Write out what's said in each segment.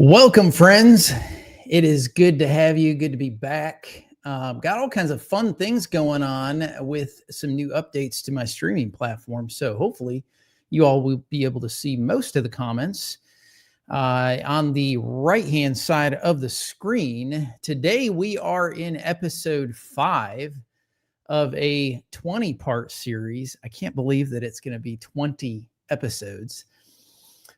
Welcome, friends. It is good to have you. Good to be back. Got all kinds of fun things going on with some new updates to my streaming platform. So hopefully you all will be able to see most of the comments on the right-hand side of the screen. Today we are in episode 5 of a 20-part series. I can't believe that it's going to be 20 episodes.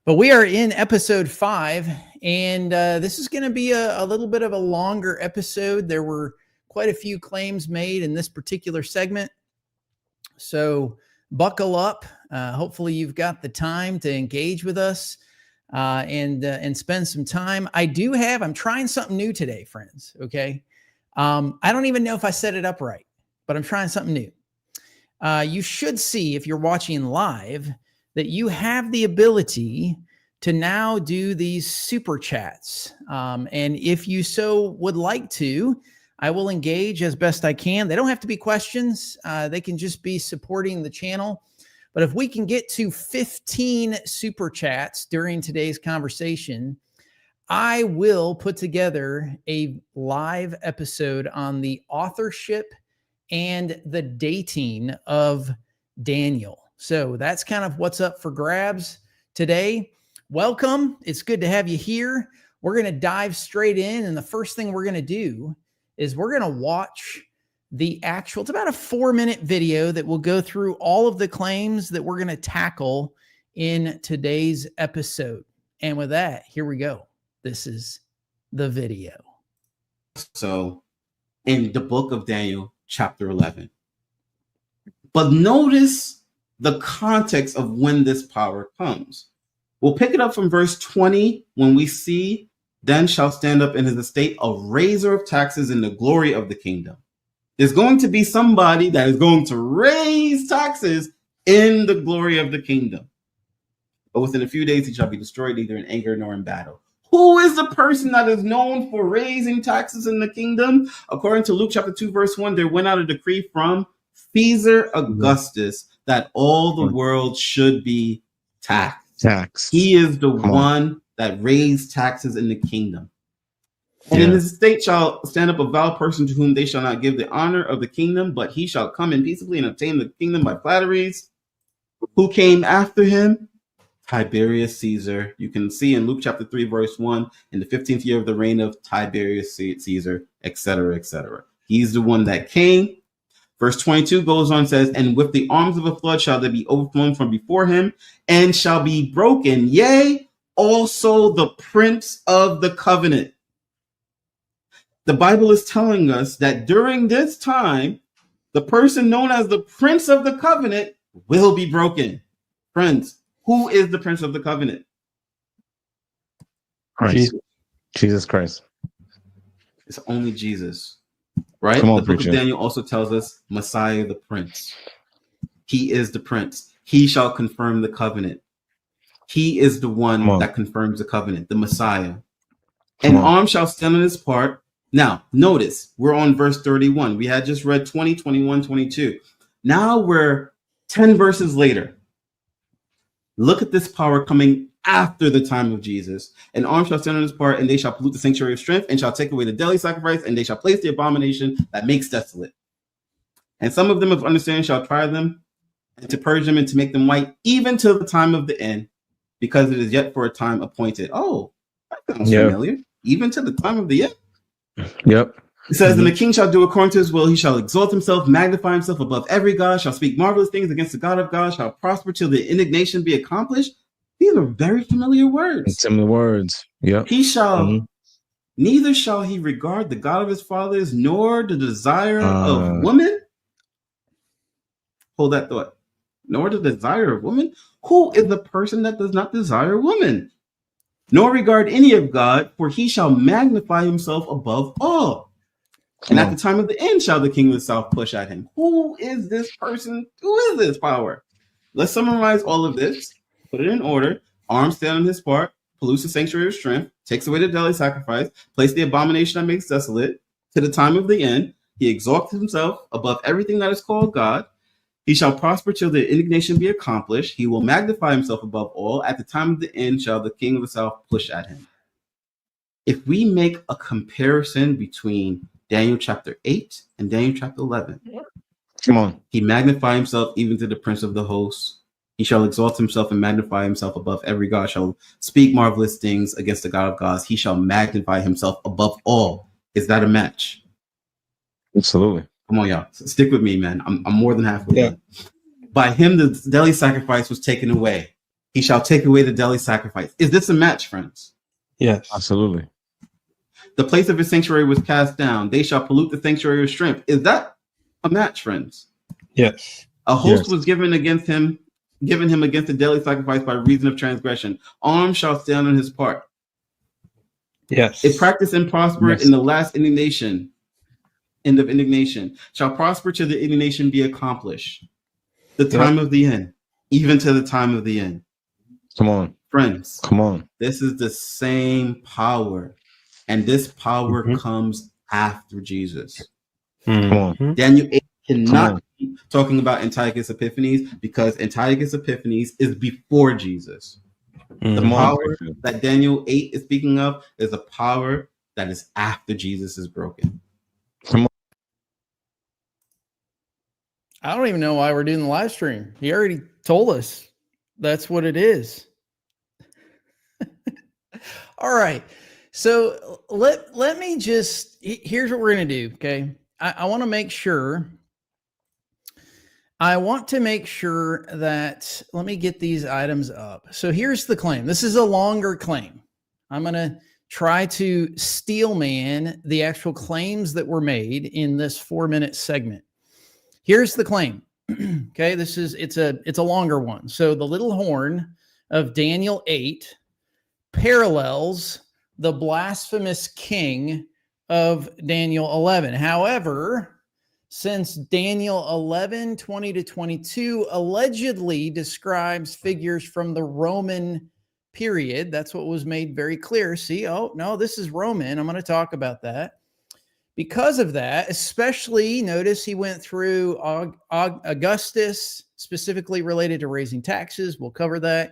But we are in episode 5, and this is going to be a little bit of a longer episode. There were quite a few claims made in this particular segment, so buckle up. Hopefully you've got the time to engage with us and spend some time. I'm trying something new today, friends, okay? I don't even know if I set it up right, but I'm trying something new. You should see, if you're watching live, that you have the ability to now do these super chats. And if you so would like to, I will engage as best I can. They don't have to be questions. They can just be supporting the channel. But if we can get to 15 super chats during today's conversation, I will put together a live episode on the authorship and the dating of Daniel. So that's kind of what's up for grabs today. Welcome. It's good to have you here. We're going to dive straight in. And the first thing we're going to do is we're going to watch the actual, it's about a 4-minute video that will go through all of the claims that we're going to tackle in today's episode. And with that, here we go. This is the video. So in the book of Daniel, chapter 11. But notice the context of when this power comes. We'll pick it up from verse 20 when we see, then shall stand up in his estate a raiser of taxes in the glory of the kingdom. There's going to be somebody that is going to raise taxes in the glory of the kingdom. But within a few days, he shall be destroyed, neither in anger nor in battle. Who is the person that is known for raising taxes in the kingdom? According to Luke chapter 2, verse 1, there went out a decree from Caesar Augustus that all the world should be taxed. He is the one that raised taxes in the kingdom. And in his estate shall stand up a vile person to whom they shall not give the honor of the kingdom, but he shall come in peaceably and obtain the kingdom by flatteries. Who came after him? Tiberius Caesar. You can see in Luke chapter 3, verse 1, in the 15th year of the reign of Tiberius Caesar, etc., etc. He's the one that came. Verse 22 goes on and says, and with the arms of a flood shall they be overflown from before him, and shall be broken, yea, also the prince of the covenant. The Bible is telling us that during this time, the person known as the prince of the covenant will be broken. Friends, who is the prince of the covenant? Christ. Jesus Christ. It's only Jesus. Right? Come on, the book preacher. of Daniel also tells us Messiah the prince. He is the prince. He shall confirm the covenant. He is the one that confirms the covenant, the Messiah. An arm shall stand on his part. Now, notice, we're on verse 31. We had just read 20, 21, 22. Now we're 10 verses later. Look at this power coming after the time of Jesus. An arm shall stand on his part, and they shall pollute the sanctuary of strength, and shall take away the daily sacrifice, and they shall place the abomination that makes desolate. And some of them of understanding shall try them, and to purge them, and to make them white, even till the time of the end, because it is yet for a time appointed. Oh, that sounds familiar. Even to the time of the end. Yep. It says, and the king shall do according to his will. He shall exalt himself, magnify himself above every god, shall speak marvelous things against the God of God, shall prosper till the indignation be accomplished. These are very familiar words. Similar words. Yep. He shall, neither shall he regard the God of his fathers, nor the desire of woman. Hold that thought. Nor the desire of woman. Who is the person that does not desire woman? Nor regard any of God, for he shall magnify himself above all. And at the time of the end shall the king of the south push at him. Who is this person? Who is this power? Let's summarize all of this. Put it in order. Arm stand on his part, pollutes the sanctuary of strength, takes away the daily sacrifice, place the abomination that makes desolate. To the time of the end, he exalts himself above everything that is called God. He shall prosper till the indignation be accomplished. He will magnify himself above all. At the time of the end shall the king of the south push at him. If we make a comparison between Daniel chapter 8 and Daniel chapter 11, Come on. he magnified himself even to the prince of the hosts. He shall exalt himself and magnify himself above every God, shall speak marvelous things against the God of gods. He shall magnify himself above all. Is that a match? Absolutely. Come on, y'all. Stick with me, man. I'm more than halfway Yeah. done. By him, the daily sacrifice was taken away. He shall take away the daily sacrifice. Is this a match, friends? Yes. Absolutely. The place of his sanctuary was cast down. They shall pollute the sanctuary of strength. Is that a match, friends? Yes. A host Yes. was given against him, given him against the daily sacrifice by reason of transgression. Arm shall stand on his part. Yes. It practiced and prospered Yes. in the last indignation. End of indignation. Shall prosper till the indignation be accomplished. The time of the end, even to the time of the end. Come on. Friends, Come on. this is the same power. And this power Mhm. comes after Jesus. Come on. Mhm. Daniel 8 Come cannot on. be talking about Antiochus Epiphanes because Antiochus Epiphanes is before Jesus. The Mhm. Come on. power that Daniel 8 is speaking of is a power that is after Jesus is broken. Come on. I don't even know why we're doing the live stream. He already told us that's what it is. All right. So let me just, here's what we're going to do. Okay. I want to make sure. I want to make sure that, let me get these items up. So here's the claim. This is a longer claim. I'm going to try to steelman the actual claims that were made in this 4-minute segment. Here's the claim. Okay, it's a longer one. So the little horn of Daniel 8 parallels the blasphemous king of Daniel 11. However, since Daniel 11, 20 to 22 allegedly describes figures from the Roman period, that's what was made very clear. See, oh, no, this is Roman. I'm going to talk about that. Because of that, especially notice he went through Augustus, specifically related to raising taxes. We'll cover that.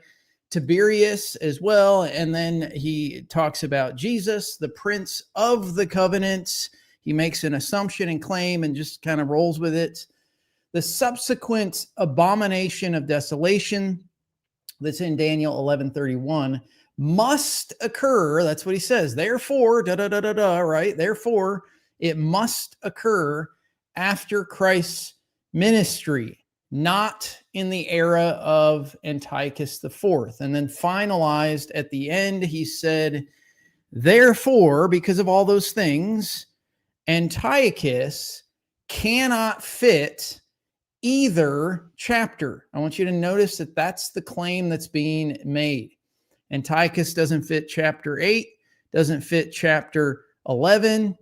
Tiberius as well. And then he talks about Jesus, the prince of the covenants. He makes an assumption and claim and just kind of rolls with it. The subsequent abomination of desolation that's in Daniel 11:31 must occur. That's what he says. Therefore, right? Therefore, it must occur after Christ's ministry, not in the era of Antiochus IV. And then finalized at the end, he said, therefore, because of all those things, Antiochus cannot fit either chapter. I want you to notice that that's the claim that's being made. Antiochus doesn't fit chapter 8, doesn't fit chapter 11,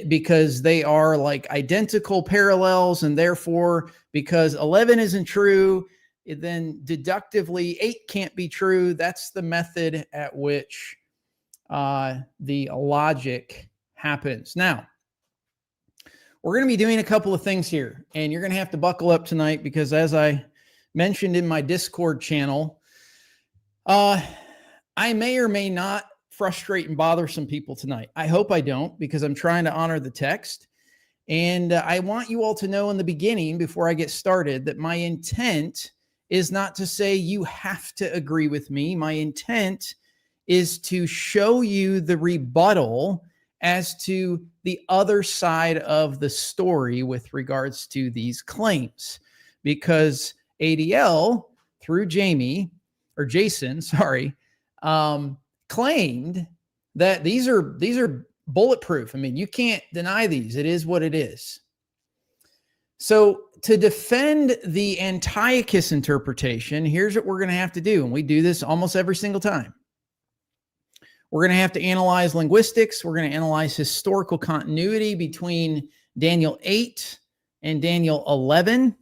because they are like identical parallels, and therefore, because 11 isn't true, then deductively 8 can't be true. That's the method at which the logic happens. Now, we're going to be doing a couple of things here, and you're going to have to buckle up tonight because, as I mentioned in my Discord channel, I may or may not frustrate and bother some people tonight. I hope I don't, because I'm trying to honor the text. And I want you all to know in the beginning, before I get started, that my intent is not to say you have to agree with me. My intent is to show you the rebuttal as to the other side of the story with regards to these claims, because ADL through Jason, claimed that these are bulletproof. I mean, you can't deny these. It is what it is. So to defend the Antiochus interpretation, here's what we're going to have to do. And we do this almost every single time. We're going to have to analyze linguistics. We're going to analyze historical continuity between Daniel 8 and Daniel 11.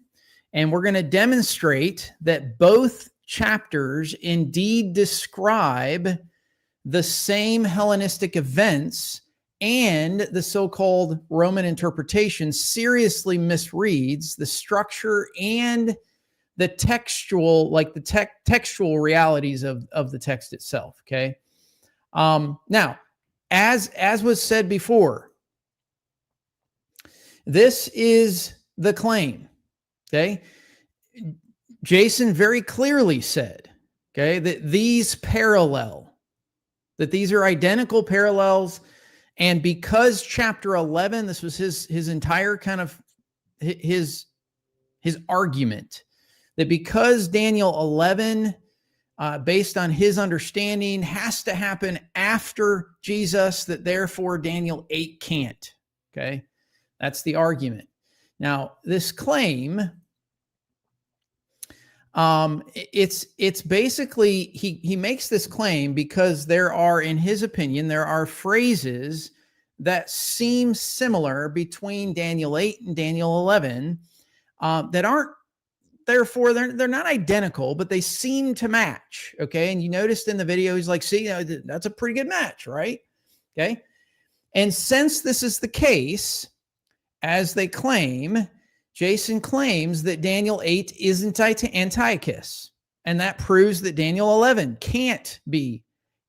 And we're going to demonstrate that both chapters indeed describe the same Hellenistic events, and the so-called Roman interpretation seriously misreads the structure and the textual, like the textual realities of the text itself. Okay. Now, as was said before, this is the claim. Okay. Jason very clearly said, okay, that these parallel, that these are identical parallels. And because chapter 11, this was his entire kind of his argument, that because Daniel 11, based on his understanding, has to happen after Jesus, that therefore Daniel 8 can't. Okay. That's the argument. Now, this claim, it's basically, he makes this claim because there are, in his opinion, there are phrases that seem similar between Daniel 8 and Daniel 11 that aren't, therefore they're not identical, but they seem to match. Okay. And you noticed in the video, he's like, see, that's a pretty good match, right? Okay. And since this is the case, as they claim, Jason claims that Daniel 8 isn't Antiochus, and that proves that Daniel 11 can't be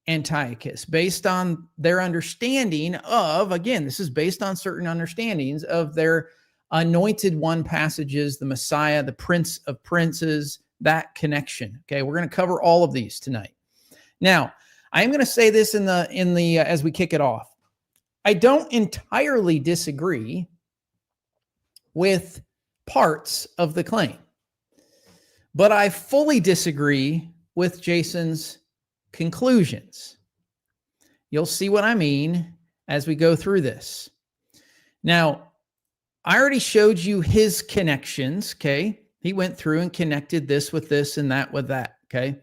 Antiochus based on their understanding of, again, this is based on certain understandings of their anointed one passages, the Messiah, the Prince of Princes, that connection. Okay, we're going to cover all of these tonight. Now, I am going to say this in the as we kick it off. I don't entirely disagree with parts of the claim, but I fully disagree with Jason's conclusions. You'll see what I mean as we go through this. Now, I already showed you his connections, okay? He went through and connected this with this and that with that, okay?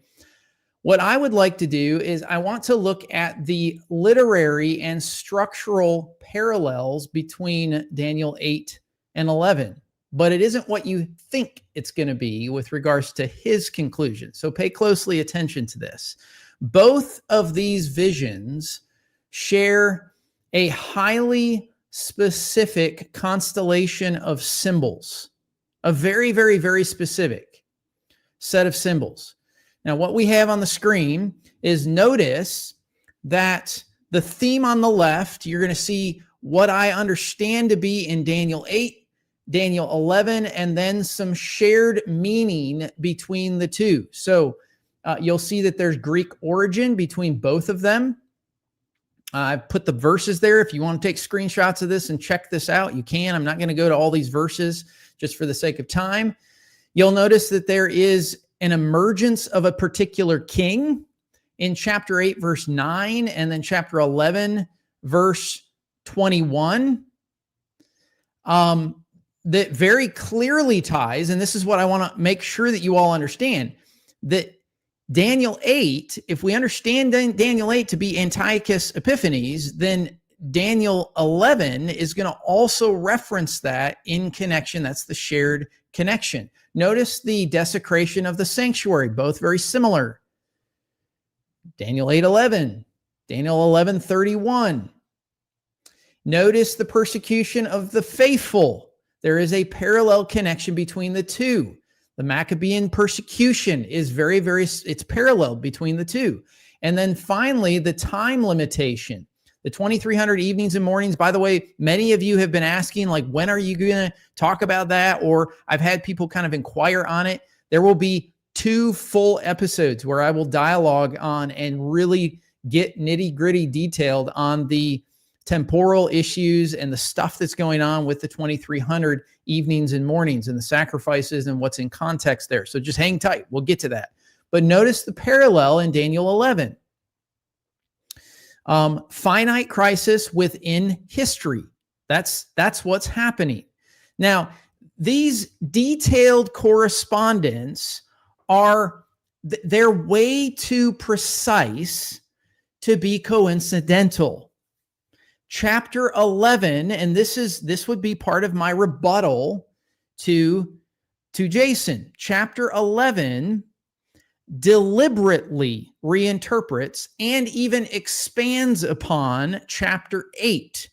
What I would like to do is I want to look at the literary and structural parallels between Daniel 8 and 11, but it isn't what you think it's going to be with regards to his conclusion. So pay closely attention to this. Both of these visions share a highly specific constellation of symbols, a very, very, very specific set of symbols. Now, what we have on the screen is, notice that the theme on the left, you're going to see what I understand to be in Daniel 8, Daniel 11, and then some shared meaning between the two. So you'll see that there's Greek origin between both of them. I've put the verses there. If you want to take screenshots of this and check this out, you can. I'm not going to go to all these verses just for the sake of time. You'll notice that there is an emergence of a particular king in chapter 8, verse 9, and then chapter 11, verse 21. That very clearly ties, and this is what I want to make sure that you all understand, that Daniel 8, if we understand Daniel 8 to be Antiochus Epiphanes, then Daniel 11 is going to also reference that in connection. That's the shared connection. Notice the desecration of the sanctuary, both very similar. Daniel 8:11, Daniel 11:31. Notice the persecution of the faithful. There is a parallel connection between the two. The Maccabean persecution is very, very, it's parallel between the two. And then finally, the time limitation, the 2300 evenings and mornings. By the way, many of you have been asking, like, when are you going to talk about that? Or I've had people kind of inquire on it. There will be 2 full episodes where I will dialogue on and really get nitty gritty detailed on the temporal issues and the stuff that's going on with the 2300 evenings and mornings and the sacrifices and what's in context there. So just hang tight. We'll get to that. But notice the parallel in Daniel 11. Finite crisis within history. That's what's happening. Now, these detailed correspondence are, they're way too precise to be coincidental. Chapter 11, and this would be part of my rebuttal to Jason. Chapter 11 deliberately reinterprets and even expands upon chapter 8,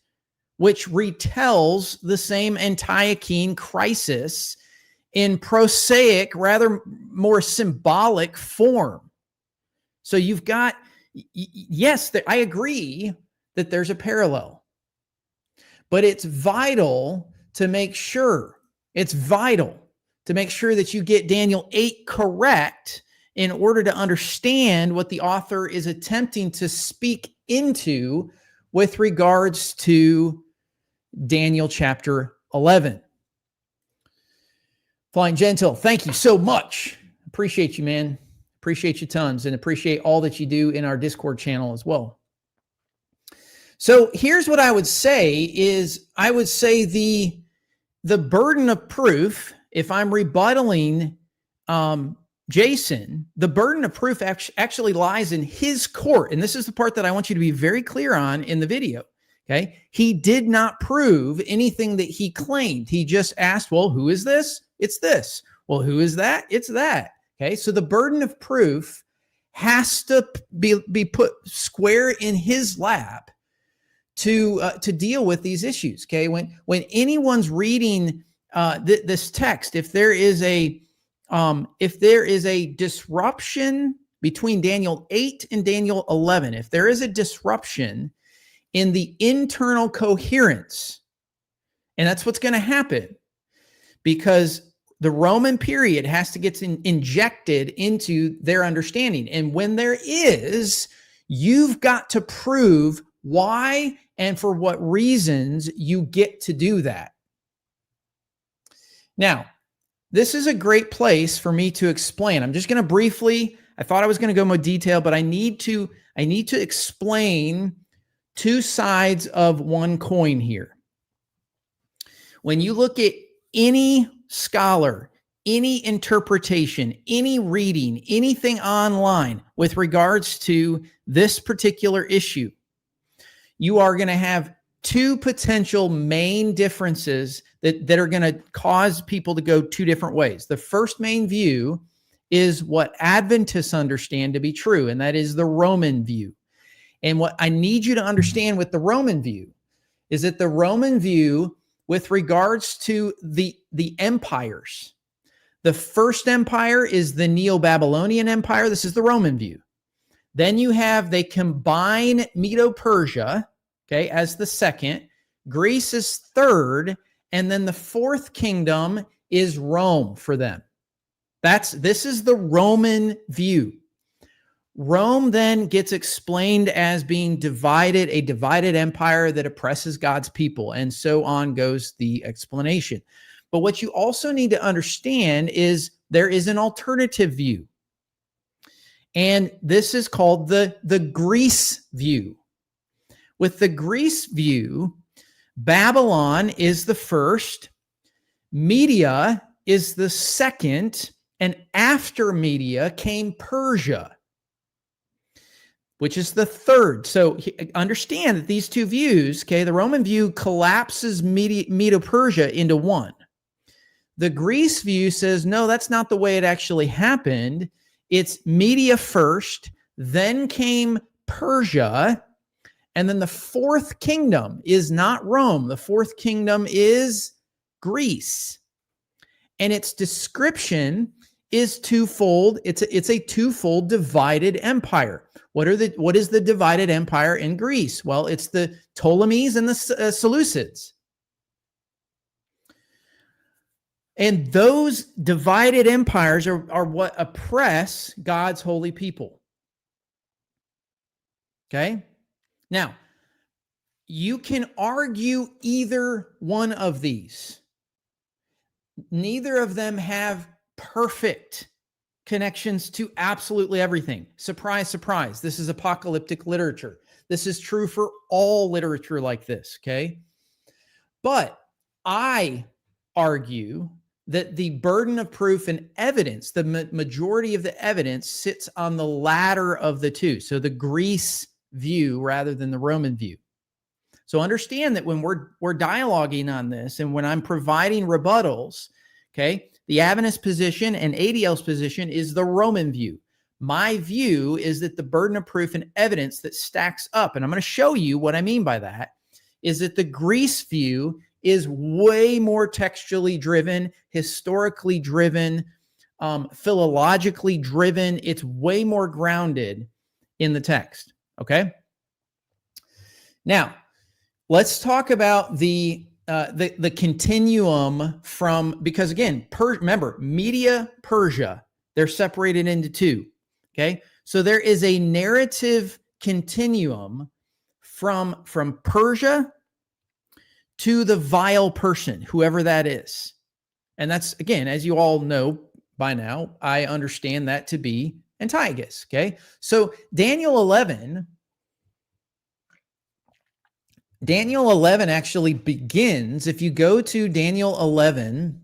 which retells the same Antiochene crisis in prosaic, rather more symbolic form. So you've got, yes, I agree that there's a parallel. But it's vital to make sure, that you get Daniel 8 correct in order to understand what the author is attempting to speak into with regards to Daniel chapter 11. Flying Gentle, thank you so much. Appreciate you, man. Appreciate you tons, and appreciate all that you do in our Discord channel as well. So here's what I would say is, I would say the burden of proof, if I'm rebuttaling Jason, the burden of proof actually lies in his court. And this is the part that I want you to be very clear on in the video. Okay. He did not prove anything that he claimed. He just asked, well, who is this? It's this. Well, who is that? It's that. Okay. So the burden of proof has to be put square in his lap to deal with these issues. Okay. When anyone's reading this text, if there is a disruption between Daniel 8 and Daniel 11, if there is a disruption in the internal coherence, and that's what's going to happen, because the Roman period has to get injected into their understanding. And when there is, you've got to prove why and for what reasons you get to do that. Now, this is a great place for me to explain. I'm just going to briefly, I thought I was going to go more detail, but I need to explain two sides of one coin here. When you look at any scholar, any interpretation, any reading, anything online with regards to this particular issue, you are going to have two potential main differences that are going to cause people to go two different ways. The first main view is what Adventists understand to be true, and that is the Roman view. And what I need you to understand with the Roman view is that the Roman view, with regards to the empires, the first empire is the Neo-Babylonian Empire. This is the Roman view. Then they combine Medo-Persia, okay, as the second. Greece is third, and then the fourth kingdom is Rome for them. This is the Roman view. Rome then gets explained as being divided, a divided empire that oppresses God's people, and so on goes the explanation. But what you also need to understand is there is an alternative view. And this is called the Greece view. With the Greece view, Babylon is the first, Media is the second, and after Media came Persia, which is the third. So understand that these two views, okay, the Roman view collapses Medo-Persia into one. The Greece view says, no, that's not the way it actually happened. It's Media first, then came Persia, and then the fourth kingdom is not Rome. The fourth kingdom is Greece. And its description is twofold. It's a twofold divided empire. What is the divided empire in Greece? Well, it's the Ptolemies and the Seleucids. And those divided empires are what oppress God's holy people. Okay? Now, you can argue either one of these. Neither of them have perfect connections to absolutely everything. Surprise, surprise. This is apocalyptic literature. This is true for all literature like this, okay? But I argue that the burden of proof and evidence, the majority of the evidence, sits on the latter of the two. So the Greece view rather than the Roman view. So understand that when we're dialoguing on this and when I'm providing rebuttals, okay, the Adventist position and ADL's position is the Roman view. My view is that the burden of proof and evidence that stacks up, and I'm going to show you what I mean by that, is that the Greece view is way more textually driven, historically driven, philologically driven. It's way more grounded in the text. Okay. Now, let's talk about the continuum from, because again, remember, Media, Persia, they're separated into two. Okay, so there is a narrative continuum from Persia to the vile person, whoever that is. And that's, again, as you all know by now, I understand that to be Antiochus. Okay, so Daniel 11 actually begins, if you go to Daniel 11,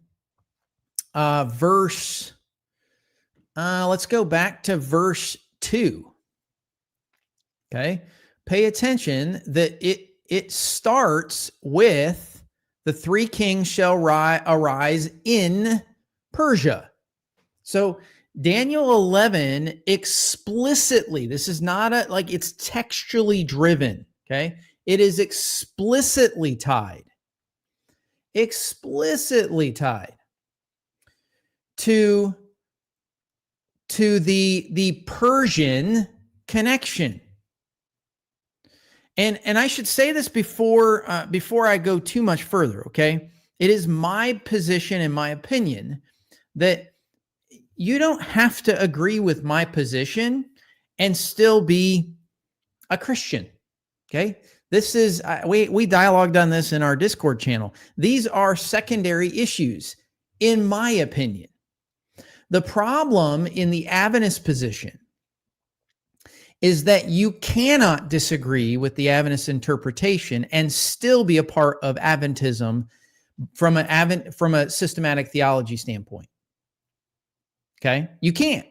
let's go back to verse 2. Okay, pay attention that it starts with the three kings shall arise in Persia. So Daniel 11 explicitly, this is not it's textually driven. Okay, it is explicitly tied to the Persian connection. And I should say this before I go too much further, okay? It is my position and my opinion that you don't have to agree with my position and still be a Christian, okay? This is, we dialogued on this in our Discord channel. These are secondary issues, in my opinion. The problem in the Adventist position is that you cannot disagree with the Adventist interpretation and still be a part of Adventism from a systematic theology standpoint. Okay, you can't.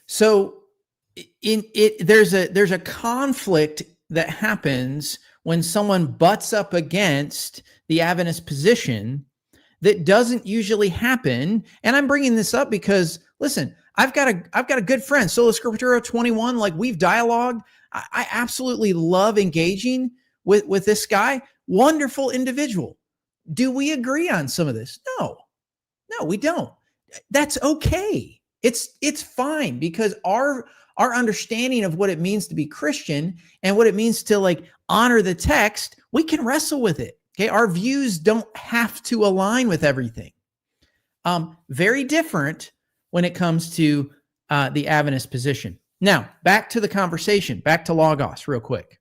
So there's a conflict that happens when someone butts up against the Adventist position that doesn't usually happen. And I'm bringing this up because, listen, I've got a good friend, Sola Scriptura 21. Like, we've dialogued. I absolutely love engaging with this guy. Wonderful individual. Do we agree on some of this? No, we don't. That's okay. It's fine, because our understanding of what it means to be Christian and what it means to honor the text, we can wrestle with it. Okay, our views don't have to align with everything. Very different when it comes to the Adventist position. Now, back to the conversation, back to Logos real quick.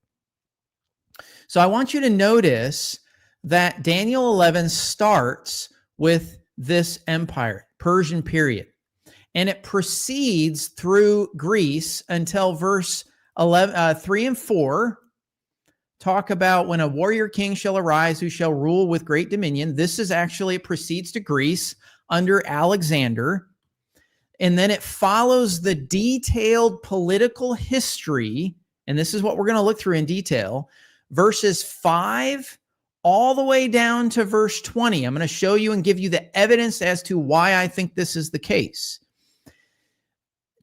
So I want you to notice that Daniel 11 starts with this empire, Persian period, and it proceeds through Greece until verse 3 and 4 talk about when a warrior king shall arise who shall rule with great dominion. This is actually, it proceeds to Greece under Alexander. And then it follows the detailed political history. And this is what we're going to look through in detail. Verses 5 all the way down to verse 20. I'm going to show you and give you the evidence as to why I think this is the case.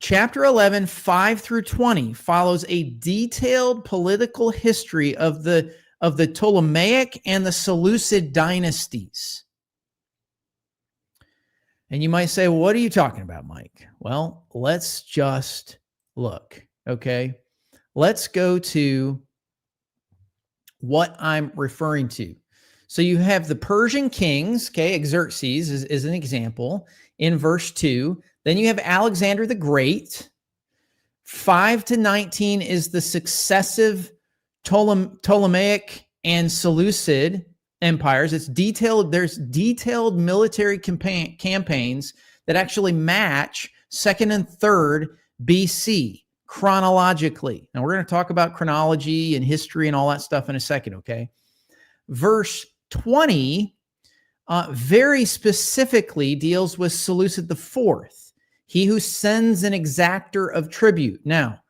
Chapter 11, 5 through 20 follows a detailed political history of the Ptolemaic and the Seleucid dynasties. And you might say, well, what are you talking about, Mike? Well, let's just look, okay? Let's go to what I'm referring to. So you have the Persian kings, okay? Xerxes is an example in verse 2. Then you have Alexander the Great. 5 to 19 is the successive Ptolemaic and Seleucid empires. It's detailed. There's detailed military campaigns that actually match 2nd and 3rd BC chronologically. Now we're going to talk about chronology and history and all that stuff in a second, okay? Verse 20 very specifically deals with Seleucid IV, he who sends an exactor of tribute. Now,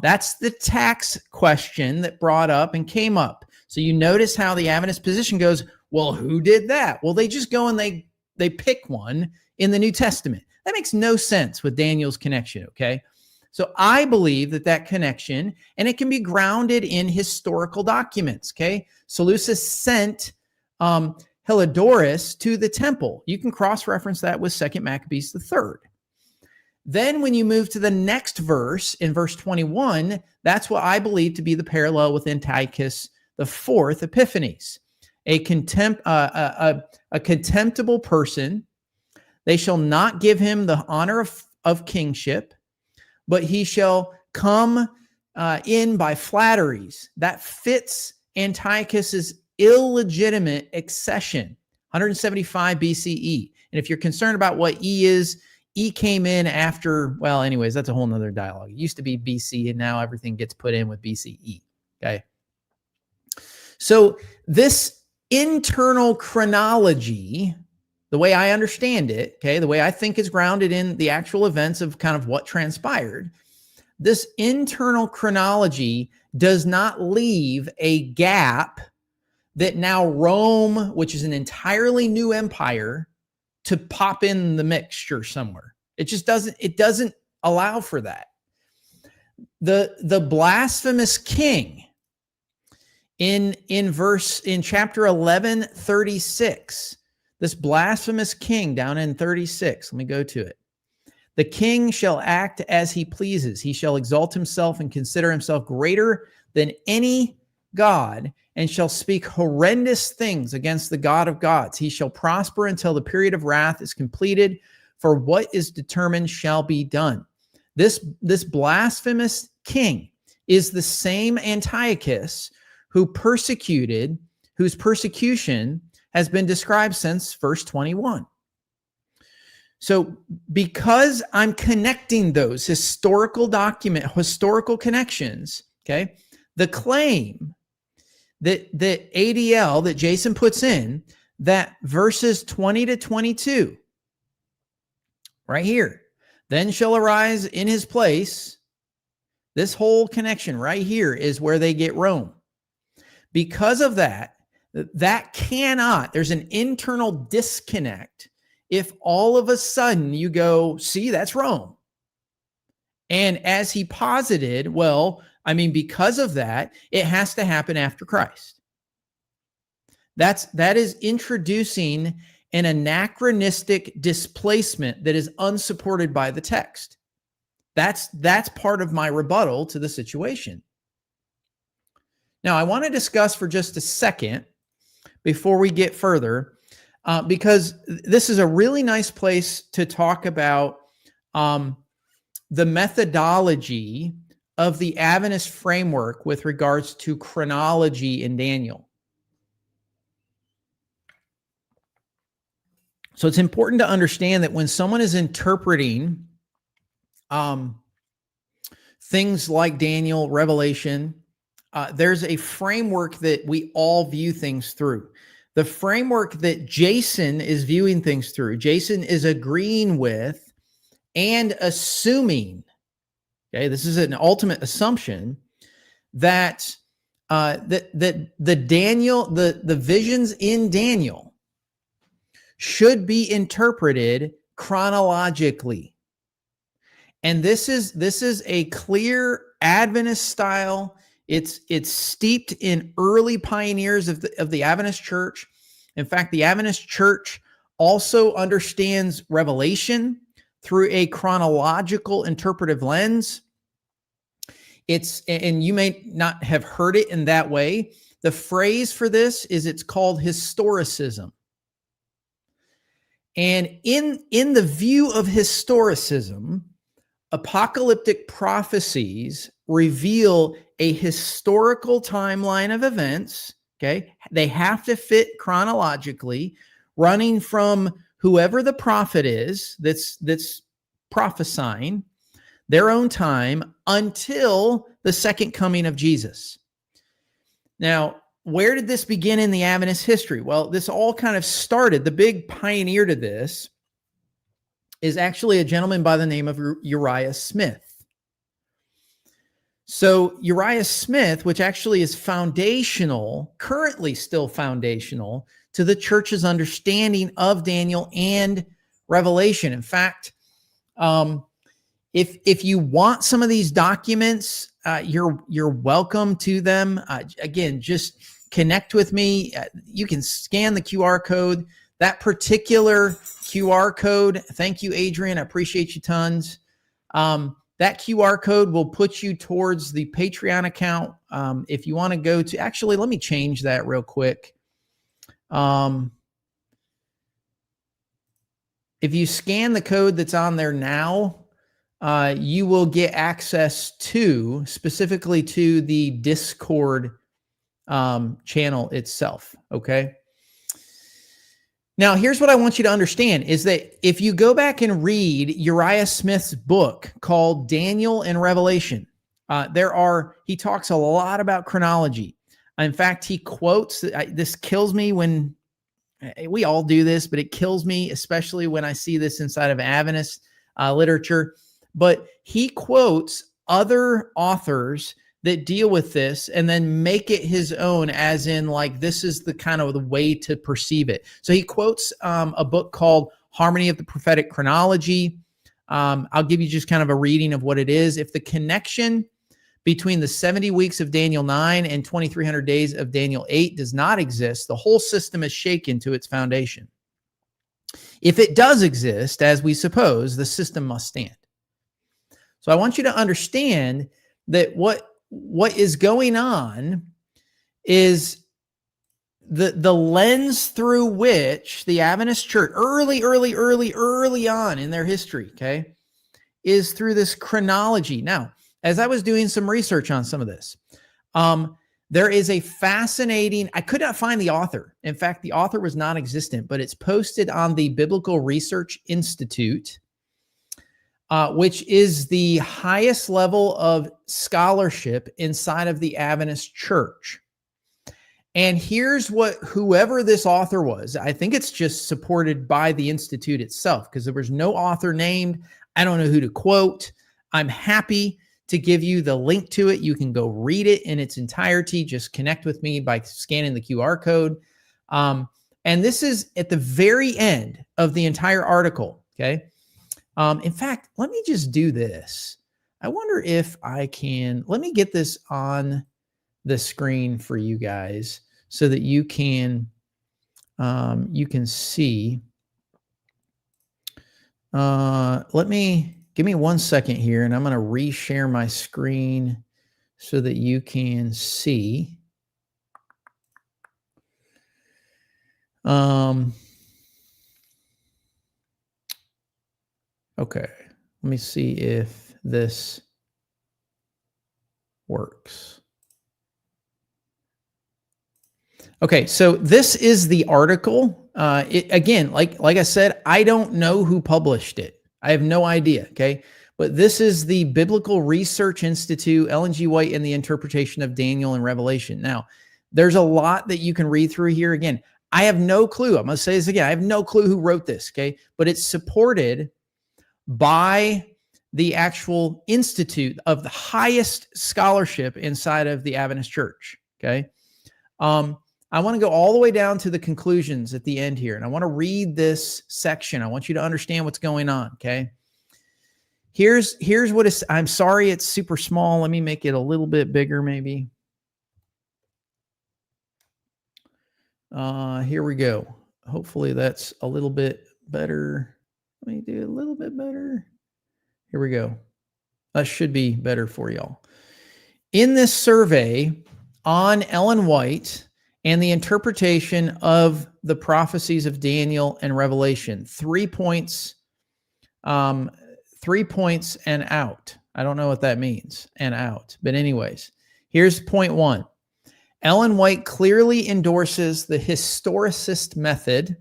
that's the tax question that brought up and came up. So you notice how the Adventist position goes, well, who did that? Well, they just go and they pick one in the New Testament. That makes no sense with Daniel's connection, okay? So I believe that connection, and it can be grounded in historical documents, okay? Seleucus sent Heliodorus to the temple. You can cross-reference that with 2 Maccabees III. Then when you move to the next verse, in verse 21, that's what I believe to be the parallel with Antiochus IV Epiphanes. A contemptible person, they shall not give him the honor of kingship, but he shall come in by flatteries. That fits Antiochus's illegitimate accession, 175 BCE. And if you're concerned about what E is, E came in after, well, anyways, that's a whole nother dialogue. It used to be BC, and now everything gets put in with BCE, okay? So this internal chronology, the way I understand it, okay, the way I think is grounded in the actual events of kind of what transpired, this internal chronology does not leave a gap that now Rome, which is an entirely new empire, to pop in the mixture somewhere. It just doesn't allow for that. The blasphemous king in chapter 11:36, this blasphemous king down in 36, let me go to it. The king shall act as he pleases. He shall exalt himself and consider himself greater than any god, and shall speak horrendous things against the God of gods. He shall prosper until the period of wrath is completed, for what is determined shall be done. This blasphemous king is the same Antiochus whose persecution has been described since verse 21. So because I'm connecting those historical connections, okay, the claim that ADL, that Jason puts in, that verses 20 to 22, right here, then shall arise in his place, this whole connection right here is where they get Rome. Because of that cannot, there's an internal disconnect if all of a sudden you go, see, that's Rome. And as he posited, well, I mean, because of that, it has to happen after Christ. That is introducing an anachronistic displacement that is unsupported by the text. That's part of my rebuttal to the situation. Now, I want to discuss for just a second before we get further, because this is a really nice place to talk about the methodology of the Adventist framework with regards to chronology in Daniel. So it's important to understand that when someone is interpreting things like Daniel, Revelation, there's a framework that we all view things through. The framework that Jason is viewing things through, Jason is agreeing with and assuming, okay, this is an ultimate assumption, that the visions in Daniel should be interpreted chronologically. And this is a clear Adventist style. It's steeped in early pioneers of the Adventist church. In fact, the Adventist church also understands Revelation through a chronological interpretive lens. And you may not have heard it in that way. The phrase for this is it's called historicism. And in the view of historicism, apocalyptic prophecies reveal a historical timeline of events, okay? They have to fit chronologically, running from whoever the prophet is that's prophesying, their own time, until the second coming of Jesus. Now, where did this begin in the Adventist history? Well, this all kind of started, the big pioneer to this is actually a gentleman by the name of Uriah Smith. So Uriah Smith, which actually is foundational, currently still foundational to the church's understanding of Daniel and Revelation. In fact, if you want some of these documents, you're welcome to them. Again, just connect with me. You can scan the QR code. That particular QR code, thank you, Adrian. I appreciate you tons. That QR code will put you towards the Patreon account. If you want to go to, actually, let me change that real quick. If you scan the code that's on there now, you will get access to, specifically to the Discord channel itself. Okay. Now, here's what I want you to understand is that if you go back and read Uriah Smith's book called Daniel and Revelation, he talks a lot about chronology. In fact, he quotes, this kills me when we all do this, but it kills me, especially when I see this inside of Adventist literature. But he quotes other authors that deal with this and then make it his own, as in like, this is the kind of the way to perceive it. So he quotes a book called Harmony of the Prophetic Chronology. I'll give you just kind of a reading of what it is. If the connection between the 70 weeks of Daniel 9 and 2,300 days of Daniel 8 does not exist, the whole system is shaken to its foundation. If it does exist, as we suppose, the system must stand. So I want you to understand that what is going on is the lens through which the Adventist church early on in their history, okay, is through this chronology. Now, as I was doing some research on some of this, there is a fascinating, I could not find the author. In fact, the author was non-existent, but it's posted on the Biblical Research Institute, which is the highest level of scholarship inside of the Adventist church. And here's what whoever this author was, I think it's just supported by the Institute itself, because there was no author named. I don't know who to quote. I'm happy to give you the link to it. You can go read it in its entirety. Just connect with me by scanning the QR code. And this is at the very end of the entire article, okay? In fact, let me just do this. I wonder if I can, let me get this on the screen for you guys so that you can see. Give me 1 second here, and I'm going to reshare my screen so that you can see. Okay, let me see if this works. Okay, so this is the article. Again, like I said, I don't know who published it. I have no idea, okay? But this is the Biblical Research Institute, Ellen G. White, and the Interpretation of Daniel and Revelation. Now, there's a lot that you can read through here. Again, I have no clue. I'm going to say this again. I have no clue who wrote this, okay? But it's supported by the actual institute of the highest scholarship inside of the Adventist church, okay? I want to go all the way down to the conclusions at the end here, and I want to read this section. I want you to understand what's going on, okay? Here's what is, I'm sorry it's super small. Let me make it a little bit bigger maybe. Here we go. Hopefully that's a little bit better. Let me do a little bit better. Here we go. That should be better for y'all. In this survey on Ellen White and the interpretation of the prophecies of Daniel and Revelation, 3 points, 3 points and out. I don't know what that means, and out. But anyways, here's point 1. Ellen White clearly endorses the historicist method,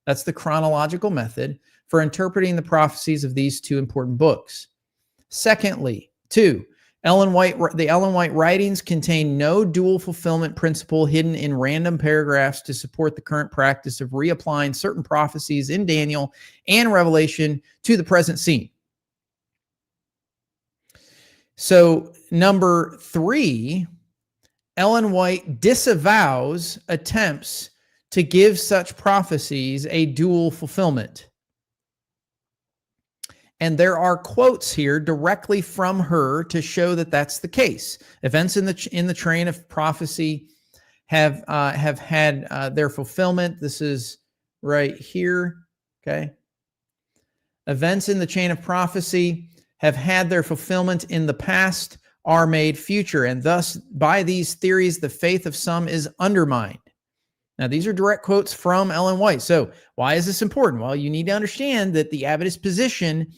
that's the chronological method, for interpreting the prophecies of these two important books. Secondly, 2, the Ellen White writings contain no dual fulfillment principle hidden in random paragraphs to support the current practice of reapplying certain prophecies in Daniel and Revelation to the present scene. So, number 3, Ellen White disavows attempts to give such prophecies a dual fulfillment. And there are quotes here directly from her to show that that's the case. Events in the train of prophecy have had their fulfillment. This is right here, okay? Events in the chain of prophecy have had their fulfillment in the past are made future, and thus by these theories the faith of some is undermined. Now, these are direct quotes from Ellen White. So why is this important? Well, you need to understand that the Adventist position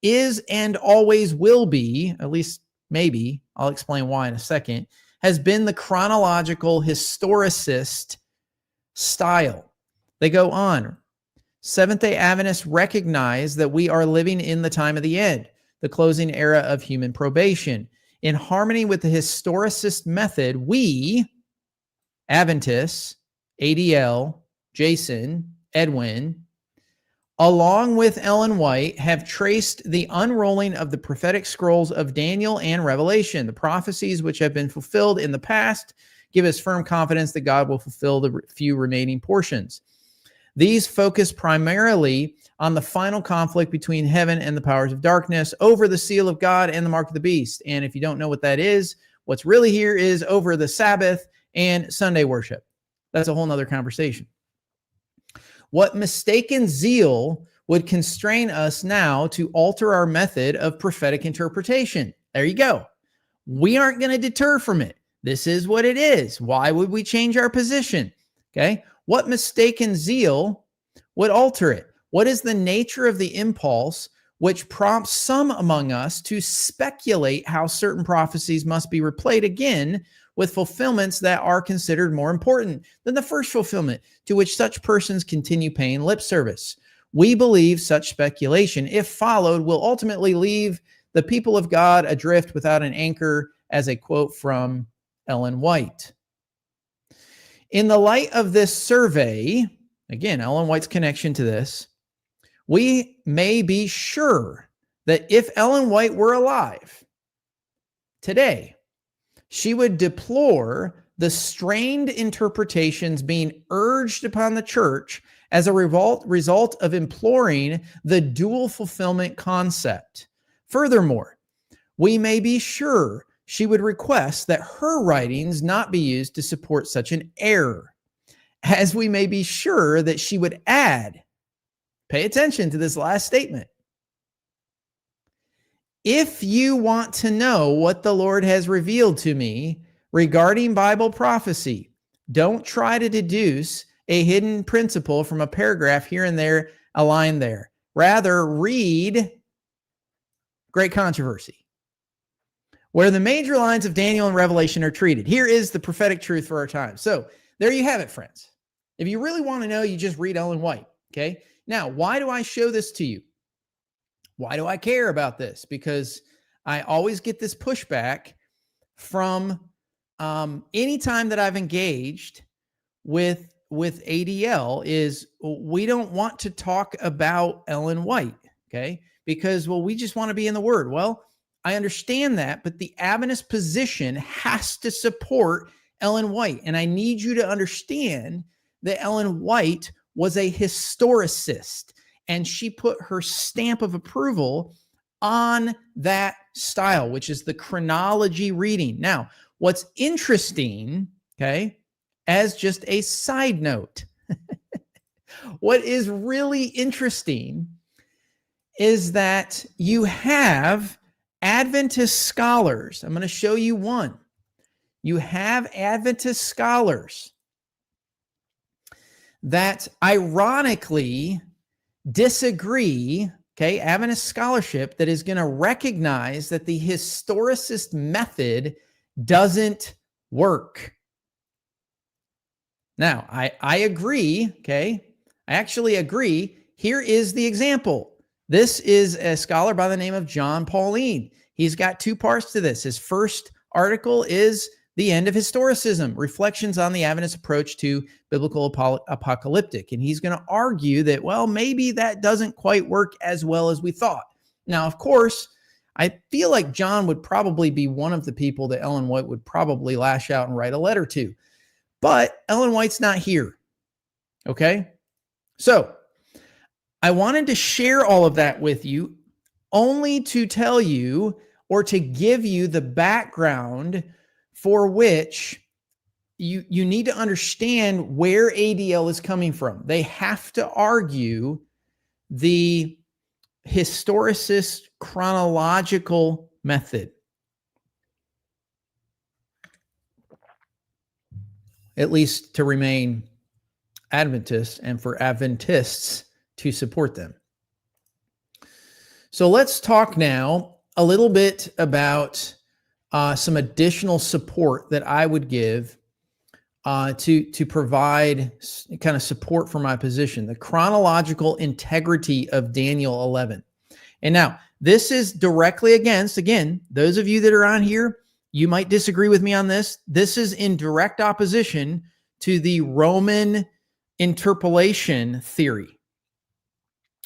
is and always will be, at least maybe, I'll explain why in a second, has been the chronological historicist style. They go on. Seventh-day Adventists recognize that we are living in the time of the end, the closing era of human probation. In harmony with the historicist method, we, Adventists, ADL, Jason, Edwin, along with Ellen White, have traced the unrolling of the prophetic scrolls of Daniel and Revelation. The prophecies which have been fulfilled in the past give us firm confidence that God will fulfill the few remaining portions. These focus primarily on the final conflict between heaven and the powers of darkness over the seal of God and the mark of the beast. And if you don't know what that is, what's really here is over the Sabbath and Sunday worship. That's a whole nother conversation. What mistaken zeal would constrain us now to alter our method of prophetic interpretation? There you go. We aren't going to deter from it. This is what it is. Why would we change our position? Okay. What mistaken zeal would alter it? What is the nature of the impulse which prompts some among us to speculate how certain prophecies must be replayed again with fulfillments that are considered more important than the first fulfillment, to which such persons continue paying lip service? We believe such speculation, if followed, will ultimately leave the people of God adrift without an anchor, as a quote from Ellen White. In the light of this survey, again, Ellen White's connection to this, we may be sure that if Ellen White were alive today, she would deplore the strained interpretations being urged upon the church as a result of imploring the dual fulfillment concept. Furthermore, we may be sure she would request that her writings not be used to support such an error, as we may be sure that she would add, pay attention to this last statement, if you want to know what the Lord has revealed to me regarding Bible prophecy, don't try to deduce a hidden principle from a paragraph here and there, a line there. Rather, read Great Controversy, where the major lines of Daniel and Revelation are treated. Here is the prophetic truth for our time. So there you have it, friends. If you really want to know, you just read Ellen White, okay? Now, why do I show this to you? Why do I care about this? Because I always get this pushback from any time that I've engaged with ADL is we don't want to talk about Ellen White, okay? Because, well, we just want to be in the Word. Well, I understand that, but the Adventist position has to support Ellen White. And I need you to understand that Ellen White was a historicist, and she put her stamp of approval on that style, which is the chronology reading. Now, what's interesting, okay, as just a side note, what is really interesting is that you have Adventist scholars. I'm going to show you one. You have Adventist scholars that ironically disagree, okay, Adventist scholarship that is going to recognize that the historicist method doesn't work. Now, I agree, okay, I actually agree. Here is the example. This is a scholar by the name of John Pauline. He's got two parts to this. His first article is The End of Historicism, Reflections on the Adventist Approach to Biblical Apocalyptic. And he's going to argue that, well, maybe that doesn't quite work as well as we thought. Now, of course, I feel like John would probably be one of the people that Ellen White would probably lash out and write a letter to. But Ellen White's not here, okay? So I wanted to share all of that with you only to tell you or to give you the background for which you need to understand where ADL is coming from. They have to argue the historicist chronological method, at least to remain Adventist and for Adventists to support them. So let's talk now a little bit about some additional support that I would give to provide kind of support for my position, the chronological integrity of Daniel 11. And now this is directly against, again, those of you that are on here, you might disagree with me on this. This is in direct opposition to the Roman interpolation theory.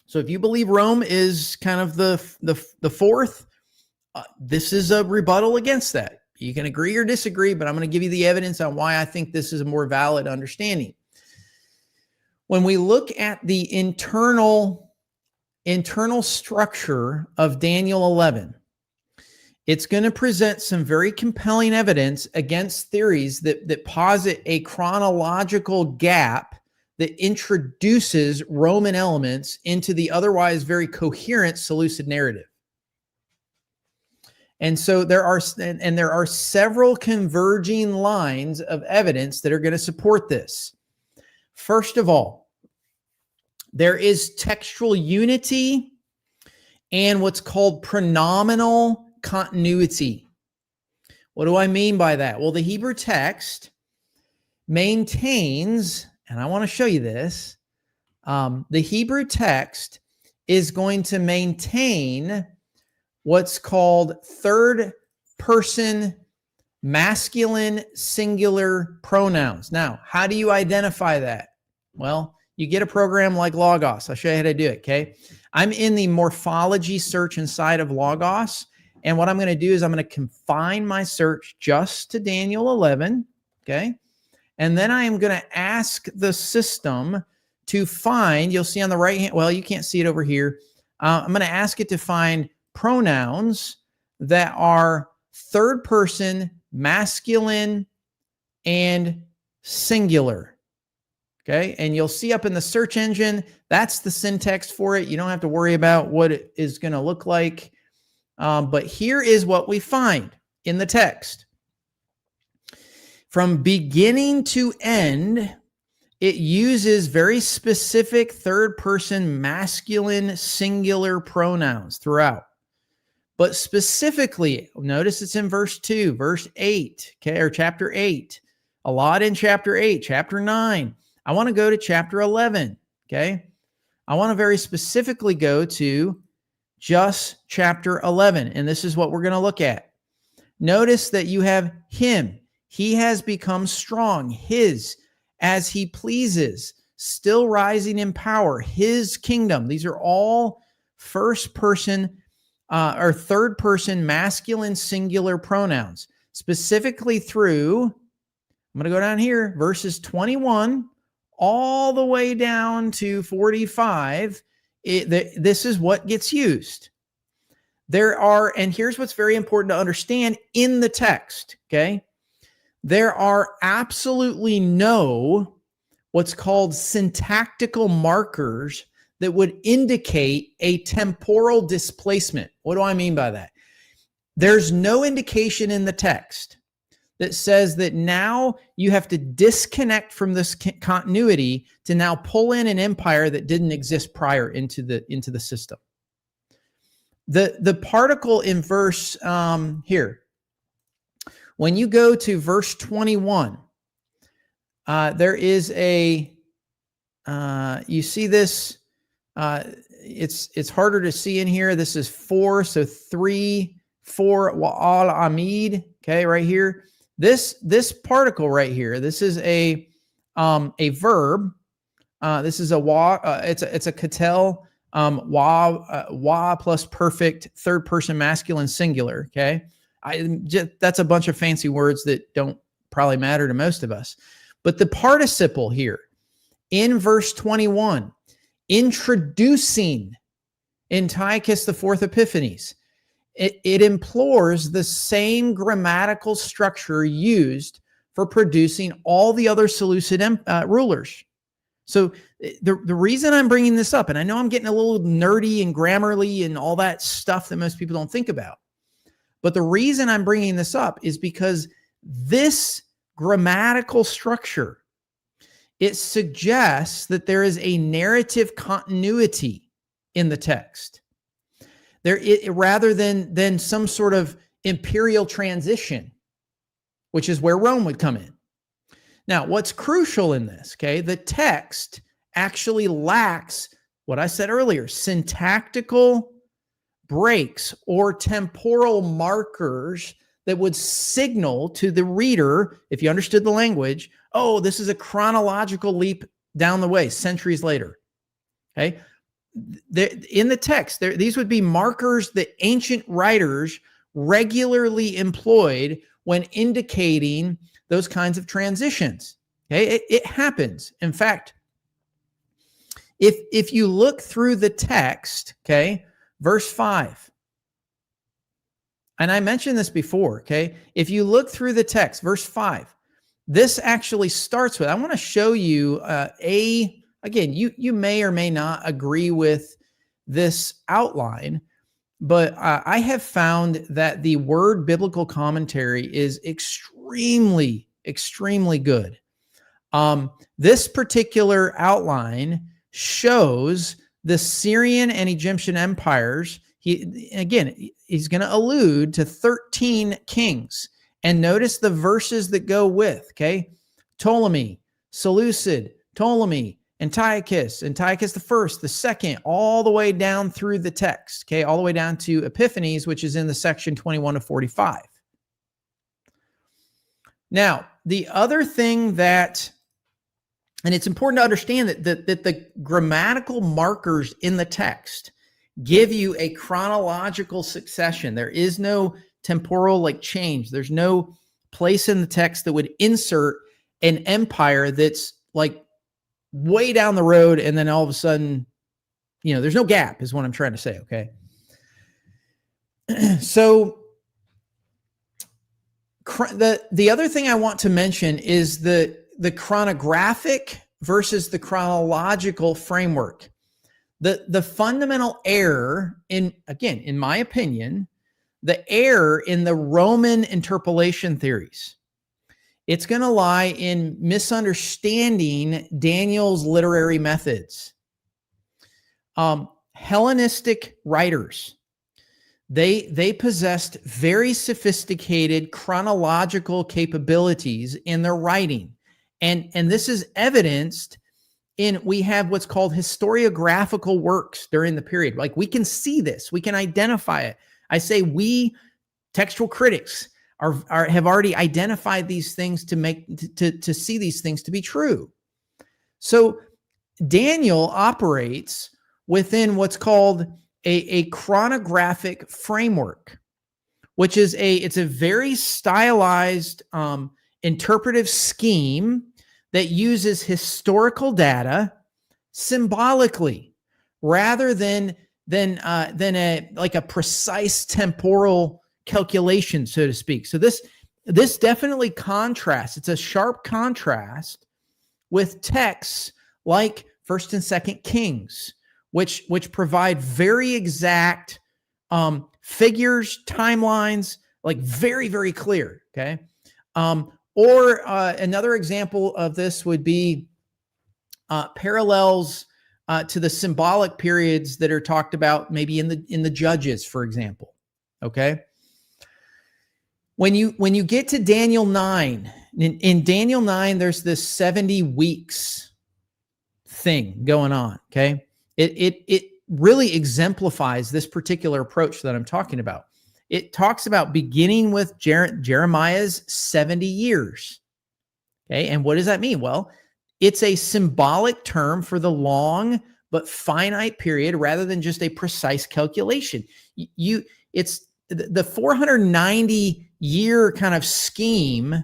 So if you believe Rome is kind of the fourth, this is a rebuttal against that. You can agree or disagree, but I'm going to give you the evidence on why I think this is a more valid understanding. When we look at the internal structure of Daniel 11, it's going to present some very compelling evidence against theories that posit a chronological gap that introduces Roman elements into the otherwise very coherent Seleucid narrative. And so there are several converging lines of evidence that are going to support this. First of all, there is textual unity and what's called pronominal continuity. What do I mean by that? Well, the Hebrew text maintains, and I want to show you this, the Hebrew text is going to maintain what's called third person masculine singular pronouns. Now, how do you identify that? Well, you get a program like Logos. I'll show you how to do it, okay? I'm in the morphology search inside of Logos, and what I'm going to do is I'm going to confine my search just to Daniel 11, okay? And then I am going to ask the system to find, you'll see on the right hand, well, you can't see it over here. I'm going to ask it to find pronouns that are third person, masculine, and singular. Okay. And you'll see up in the search engine, that's the syntax for it. You don't have to worry about what it is going to look like. But here is what we find in the text. From beginning to end, it uses very specific third person masculine singular pronouns throughout. But specifically, notice it's in verse 2, verse 8, okay, or chapter 8. A lot in chapter 8, chapter 9. I want to go to chapter 11, okay? I want to very specifically go to just chapter 11, and this is what we're going to look at. Notice that you have him. He has become strong, his, as he pleases, still rising in power, his kingdom. These are all first person or third person masculine singular pronouns, specifically through, I'm going to go down here, verses 21 all the way down to 45. This is what gets used. There are, and here's what's very important to understand in the text, okay? There are absolutely no what's called syntactical markers that would indicate a temporal displacement. What do I mean by that? There's no indication in the text that says that now you have to disconnect from this continuity to now pull in an empire that didn't exist prior into the system. The particle in verse here, when you go to verse 21, there is a you see this. It's harder to see in here. This is 4, so 3, 4 wa'al amid. Okay, right here. This particle right here. This is a verb. This is a wa. It's a katel. Wa plus perfect third person masculine singular. Okay, that's a bunch of fancy words that don't probably matter to most of us. But the participle here in verse 21, introducing Antiochus IV Epiphanes, it implores the same grammatical structure used for producing all the other Seleucid rulers. So the reason I'm bringing this up, and I know I'm getting a little nerdy and grammarly and all that stuff that most people don't think about, but the reason I'm bringing this up is because this grammatical structure, it suggests that there is a narrative continuity in the text. Rather than some sort of imperial transition, which is where Rome would come in. Now, what's crucial in this, okay, the text actually lacks what I said earlier, syntactical breaks or temporal markers that would signal to the reader, if you understood the language, oh, this is a chronological leap down the way, centuries later, okay? In the text, these would be markers that ancient writers regularly employed when indicating those kinds of transitions. Okay, it happens. In fact, if you look through the text, okay, verse 5, and I mentioned this before, okay, if you look through the text, verse 5, this actually starts with, I want to show you again, you may or may not agree with this outline, but I have found that the Word Biblical Commentary is extremely, extremely good. This particular outline shows the Syrian and Egyptian empires. He's going to allude to 13 kings. And notice the verses that go with, okay? Ptolemy, Seleucid, Ptolemy, Antiochus I, the second, all the way down through the text, okay? All the way down to Epiphanes, which is in the section 21 to 45. Now, the other thing that, and it's important to understand that the grammatical markers in the text give you a chronological succession. There is no temporal change. There's no place in the text that would insert an empire that's way down the road and then all of a sudden, there's no gap is what I'm trying to say, okay? So the other thing I want to mention is the chronographic versus the chronological framework. The fundamental error in my opinion, the error in the Roman interpolation theories, it's going to lie in misunderstanding Daniel's literary methods. Hellenistic writers, they possessed very sophisticated chronological capabilities in their writing. And this is evidenced we have what's called historiographical works during the period. We can see this, we can identify it. I say we, textual critics, have already identified these things to see these things to be true. So Daniel operates within what's called a chronographic framework, which is it's a very stylized interpretive scheme that uses historical data symbolically rather than a precise temporal calculation, so to speak. So this definitely contrasts. It's a sharp contrast with texts like 1st and 2nd Kings, which provide very exact figures, timelines, very, very clear. Okay. Or another example of this would be parallels to the symbolic periods that are talked about maybe in the Judges, for example. Okay. When you get to Daniel 9, in Daniel 9, there's this 70 weeks thing going on. Okay. It really exemplifies this particular approach that I'm talking about. It talks about beginning with Jeremiah's 70 years. Okay. And what does that mean? Well, it's a symbolic term for the long but finite period rather than just a precise calculation. It's the 490 year kind of scheme,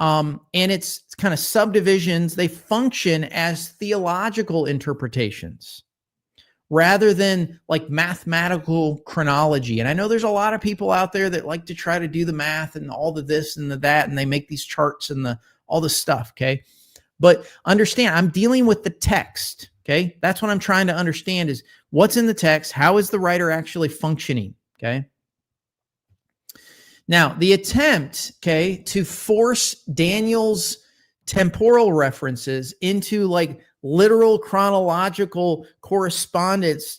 and its kind of subdivisions, they function as theological interpretations rather than mathematical chronology. And I know there's a lot of people out there that like to try to do the math and all the this and the that, and they make these charts and all this stuff. Okay. But understand, I'm dealing with the text. Okay. That's what I'm trying to understand is what's in the text. How is the writer actually functioning? Okay. Now, the attempt, okay, to force Daniel's temporal references into like literal chronological correspondence,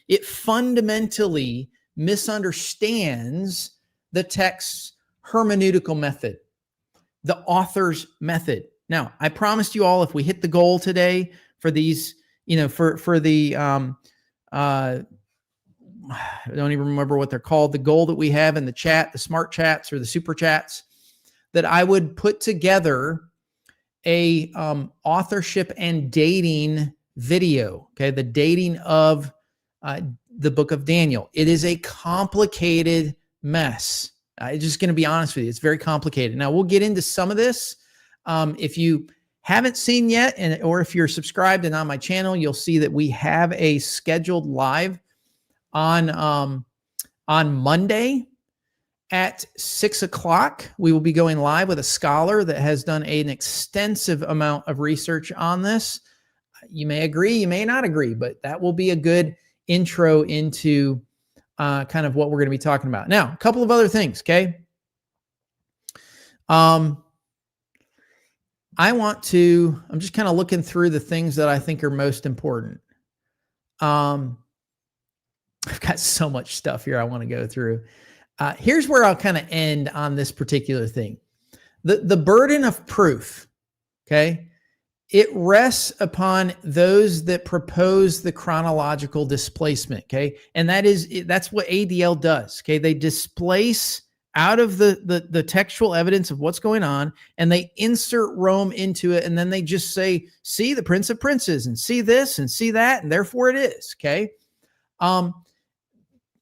it fundamentally misunderstands the text's hermeneutical method, the author's method. Now, I promised you all if we hit the goal today for these, for the I don't even remember what they're called, the goal that we have in the chat, the smart chats or the super chats, that I would put together a authorship and dating video, okay, the dating of the book of Daniel. It is a complicated mess. I'm just going to be honest with you. It's very complicated. Now, we'll get into some of this. If you haven't seen yet, or if you're subscribed and on my channel, you'll see that we have a scheduled live on Monday at 6 o'clock. We will be going live with a scholar that has done an extensive amount of research on this. You may agree, you may not agree, but that will be a good intro into kind of what we're going to be talking about. Now, a couple of other things, okay? I'm just kind of looking through the things that I think are most important. I've got so much stuff here I want to go through. Here's where I'll kind of end on this particular thing. The burden of proof, okay? It rests upon those that propose the chronological displacement, okay? And that's what ADL does, okay? They displace out of the textual evidence of what's going on, and they insert Rome into it, and then they just say, see the Prince of Princes, and see this, and see that, and therefore it is, okay?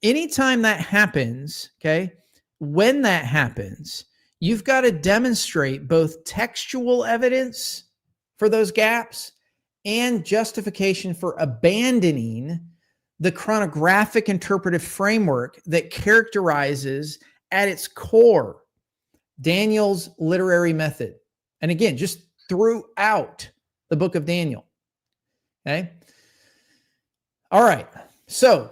Anytime that happens, okay, when that happens, you've got to demonstrate both textual evidence for those gaps and justification for abandoning the chronographic interpretive framework that characterizes at its core Daniel's literary method. And again, just throughout the book of Daniel. Okay. All right. So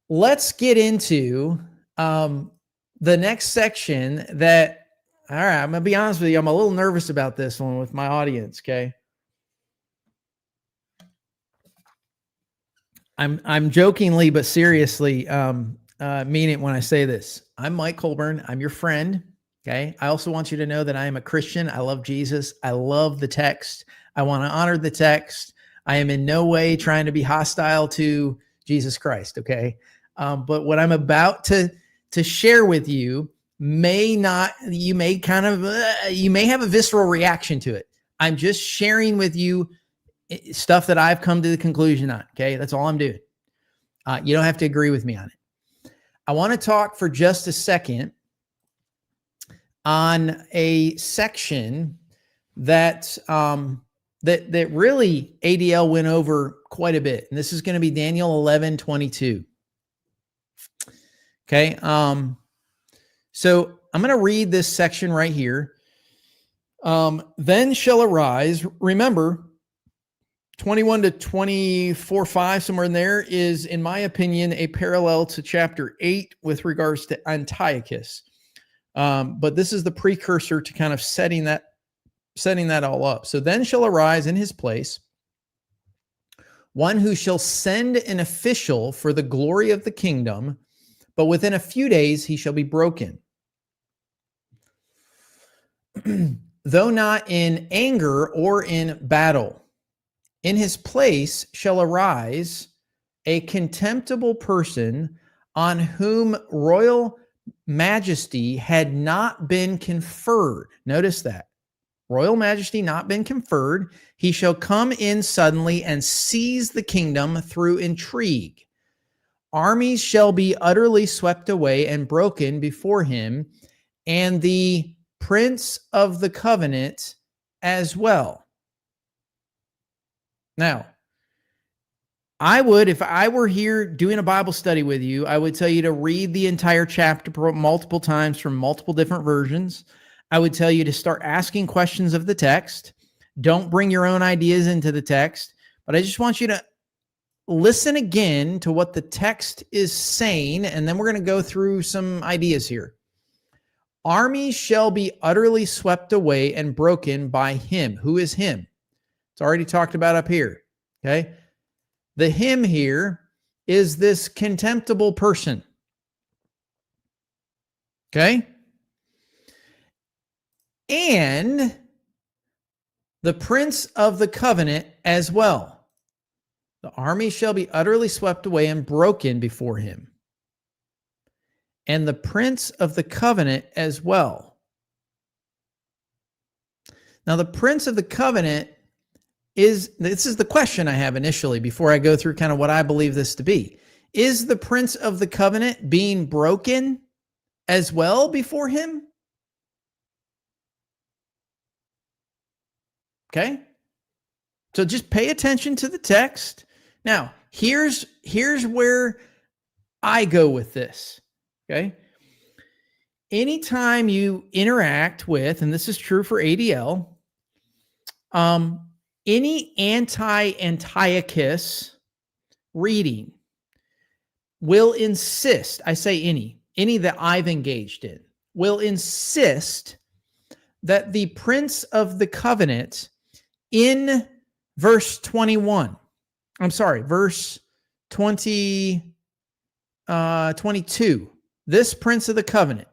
let's get into the next section that, all right, I'm going to be honest with you. I'm a little nervous about this one with my audience, okay? I'm jokingly but seriously mean it when I say this. I'm Mike Colburn. I'm your friend, okay? I also want you to know that I am a Christian. I love Jesus. I love the text. I want to honor the text. I am in no way trying to be hostile to Jesus Christ, okay? But what I'm about to share with you you may have a visceral reaction to it. I'm just sharing with you stuff that I've come to the conclusion on, okay? That's all I'm doing. You don't have to agree with me on it. I want to talk for just a second on a section that that really ADL went over quite a bit. And this is going to be Daniel 11:22. Okay. So I'm going to read this section right here. Then shall arise, remember 21 to 24:5, somewhere in there is, in my opinion, a parallel to chapter 8 with regards to Antiochus. But this is the precursor to kind of setting that all up. So then shall arise in his place one who shall send an official for the glory of the kingdom, but within a few days he shall be broken. Though not in anger or in battle. In his place shall arise a contemptible person on whom royal majesty had not been conferred. Notice that. Royal majesty not been conferred. He shall come in suddenly and seize the kingdom through intrigue. Armies shall be utterly swept away and broken before him, and the prince of the covenant as well. Now, I would, if I were here doing a Bible study with you, I would tell you to read the entire chapter multiple times from multiple different versions. I would tell you to start asking questions of the text. Don't bring your own ideas into the text, but I just want you to listen again to what the text is saying, and then we're going to go through some ideas here. Armies shall be utterly swept away and broken by him. Who is him? It's already talked about up here. Okay. The him here is this contemptible person. Okay. And the prince of the covenant as well. The army shall be utterly swept away and broken before him. And the prince of the covenant as well. Now, the prince of the covenant this is the question I have initially before I go through kind of what I believe this to be. Is the prince of the covenant being broken as well before him? Okay. So just pay attention to the text. Now, here's where I go with this. Okay. Anytime you interact with, and this is true for ADL, any anti-Antiochus reading will insist, I say any that I've engaged in, will insist that the prince of the covenant in verse 21, verse 22, this prince of the covenant,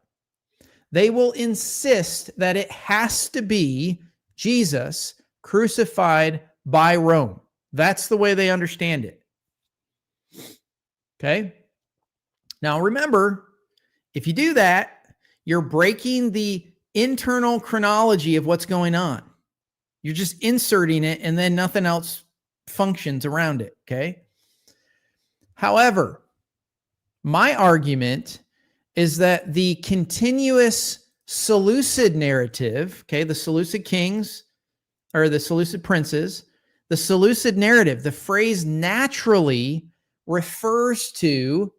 they will insist that it has to be Jesus crucified by Rome. That's the way they understand it. Okay. Now remember, if you do that, you're breaking the internal chronology of what's going on. You're just inserting it and then nothing else functions around it. Okay. However, my argument is that the continuous Seleucid narrative, okay, the Seleucid kings or the Seleucid princes, the Seleucid narrative, the phrase naturally refers to,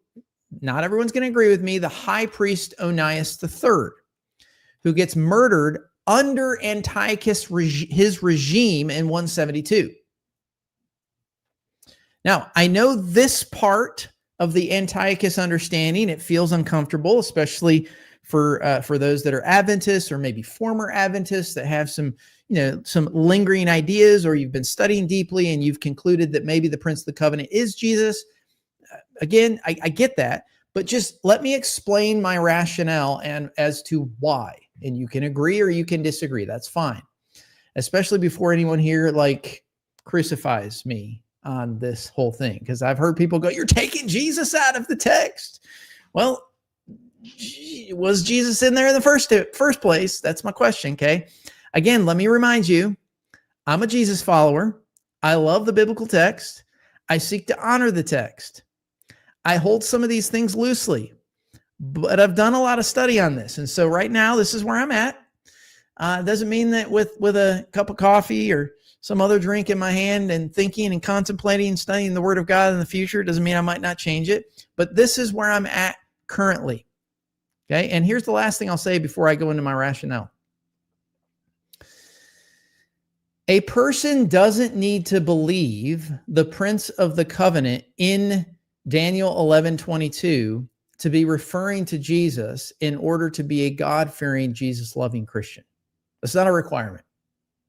not everyone's going to agree with me, the high priest Onias III, who gets murdered under Antiochus, his regime in 172. Now, I know this part of the Antiochus understanding, it feels uncomfortable, especially for those that are Adventists or maybe former Adventists that have some lingering ideas, or you've been studying deeply and you've concluded that maybe the Prince of the Covenant is Jesus. Again, I get that, but just let me explain my rationale and as to why. And you can agree or you can disagree. That's fine. Especially before anyone here crucifies me on this whole thing. Because I've heard people go, you're taking Jesus out of the text. Well, was Jesus in there in the first place? That's my question, okay? Again, let me remind you, I'm a Jesus follower. I love the biblical text. I seek to honor the text. I hold some of these things loosely, but I've done a lot of study on this. And so right now, this is where I'm at. It doesn't mean that with a cup of coffee or some other drink in my hand and thinking and contemplating and studying the Word of God in the future, it doesn't mean I might not change it. But this is where I'm at currently. Okay. And here's the last thing I'll say before I go into my rationale. A person doesn't need to believe the Prince of the Covenant in Daniel 11:22 to be referring to Jesus in order to be a God-fearing, Jesus-loving Christian. That's not a requirement.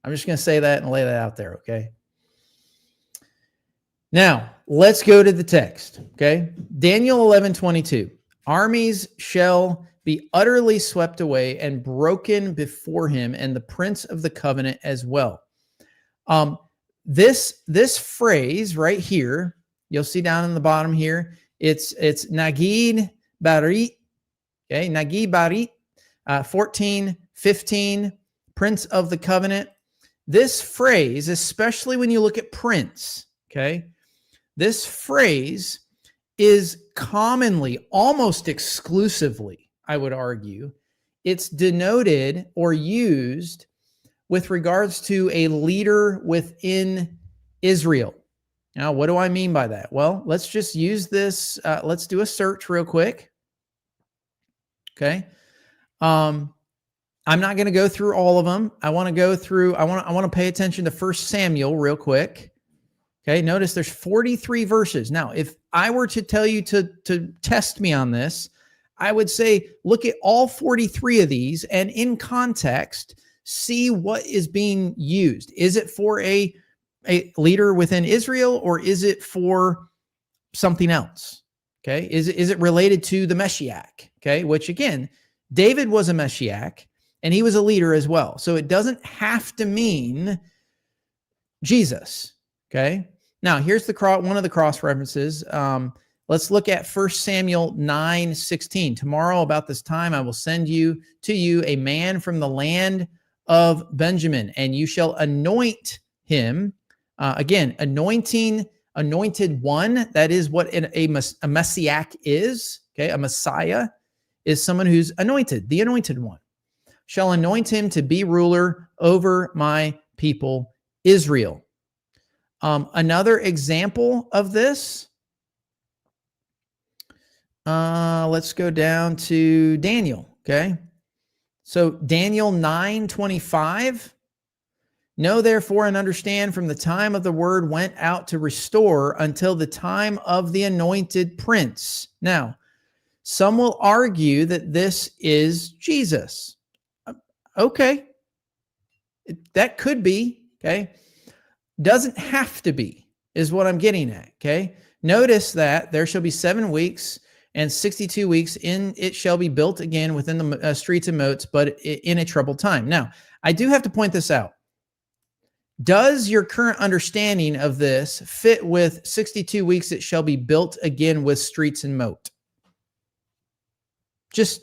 I'm just going to say that and lay that out there, okay? Now, let's go to the text, okay? Daniel 11:22. Armies shall be utterly swept away and broken before him, and the Prince of the Covenant as well. This phrase right here, you'll see down in the bottom here, it's Nagid Barit, okay, Nagid Barit, 14:15, Prince of the Covenant. This phrase, especially when you look at prince, okay, this phrase is commonly, almost exclusively, I would argue, it's denoted or used with regards to a leader within Israel. Now, what do I mean by that? Well, let's just use this. Let's do a search real quick. Okay. I'm not going to go through all of them. I want to pay attention to 1 Samuel real quick. Okay, notice there's 43 verses. Now, if I were to tell you to test me on this, I would say look at all 43 of these and in context, see what is being used. Is it for a leader within Israel, or is it for something else? Okay, is it related to the Messianic? Okay, which again, David was a Messianic and he was a leader as well. So it doesn't have to mean Jesus. Okay. Now, here's one of the cross references. Let's look at 1 Samuel 9:16. Tomorrow about this time, I will send to you a man from the land of Benjamin, and you shall anoint him. Again, anointed one. That is what a messianic is. Okay. A Messiah is someone who's anointed, the anointed one. Shall anoint him to be ruler over my people Israel. Another example of this, let's go down to Daniel, okay? So Daniel 9:25, know therefore and understand from the time of the word went out to restore until the time of the anointed prince. Now, some will argue that this is Jesus. Okay, that could be, okay? Doesn't have to be, is what I'm getting at, okay? Notice that there shall be 7 weeks and 62 weeks in it shall be built again within the streets and moats, but in a troubled time. Now, I do have to point this out. Does your current understanding of this fit with 62 weeks it shall be built again with streets and moat? Just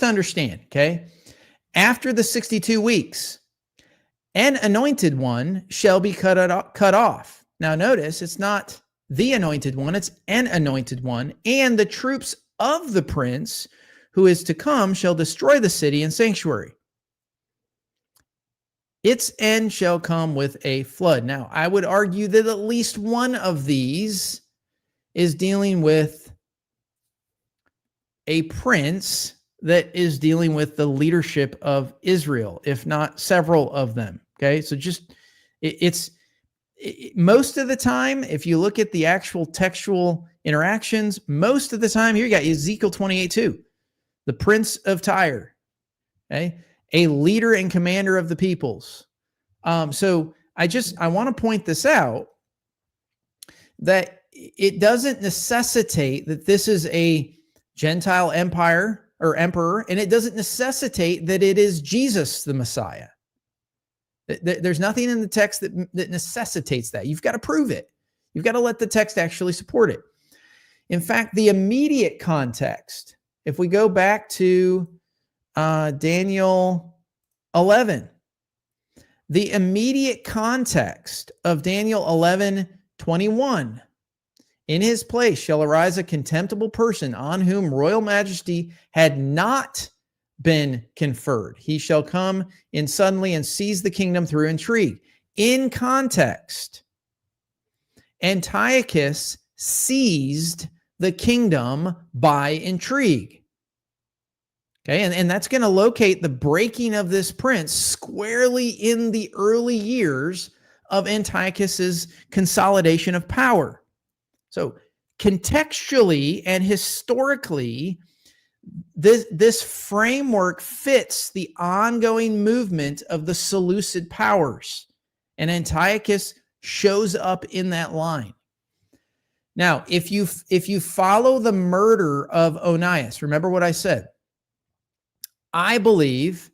understand, okay? After the 62 weeks, an anointed one shall be cut off. Now notice it's not the anointed one, it's an anointed one, and the troops of the prince who is to come shall destroy the city and sanctuary. Its end shall come with a flood. Now, I would argue that at least one of these is dealing with a prince that is dealing with the leadership of Israel, if not several of them. Okay, so most of the time, if you look at the actual textual interactions, most of the time, here you got Ezekiel 28:2, the prince of Tyre, okay, a leader and commander of the peoples. So I want to point this out, that it doesn't necessitate that this is a Gentile empire or emperor, and it doesn't necessitate that it is Jesus the Messiah. There's nothing in the text that necessitates that. You've got to prove it. You've got to let the text actually support it. In fact, the immediate context, if we go back to Daniel 11, the immediate context of Daniel 11:21, in his place shall arise a contemptible person on whom royal majesty had not been conferred. He shall come in suddenly and seize the kingdom through intrigue. In context, Antiochus seized the kingdom by intrigue. Okay, and that's going to locate the breaking of this prince squarely in the early years of Antiochus's consolidation of power. So contextually and historically, this framework fits the ongoing movement of the Seleucid powers, and Antiochus shows up in that line. Now, if you follow the murder of Onias, remember what I said. I believe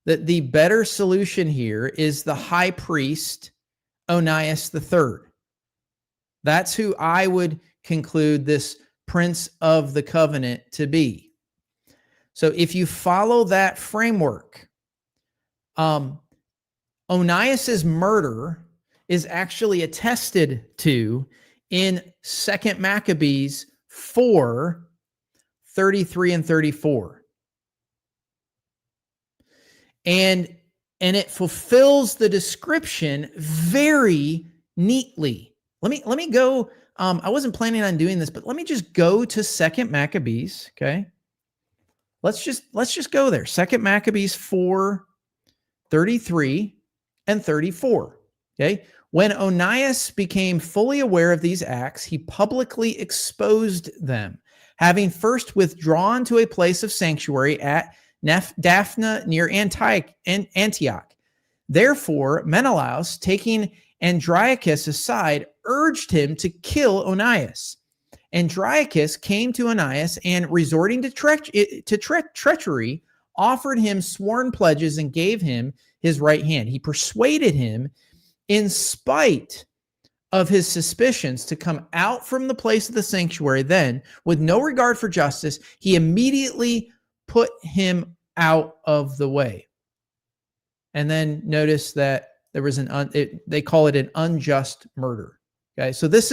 that the better solution here is the high priest Onias III. That's who I would conclude this prince of the covenant to be. So if you follow that framework, Onias's murder is actually attested to in 2 Maccabees 4:33 and 34. And it fulfills the description very neatly. Let me go. I wasn't planning on doing this, but let me just go to 2 Maccabees, okay? Let's just go there. 2 Maccabees 4:33 and 34. Okay. When Onias became fully aware of these acts, he publicly exposed them, having first withdrawn to a place of sanctuary at Daphne near Antioch. Therefore, Menelaus, taking Antiochus aside, urged him to kill Onias. Antiochus came to Onias and, resorting to treachery, offered him sworn pledges and gave him his right hand. He persuaded him, in spite of his suspicions, to come out from the place of the sanctuary. Then, with no regard for justice, he immediately put him out of the way. And then notice that there was they call it an unjust murder. Okay, so this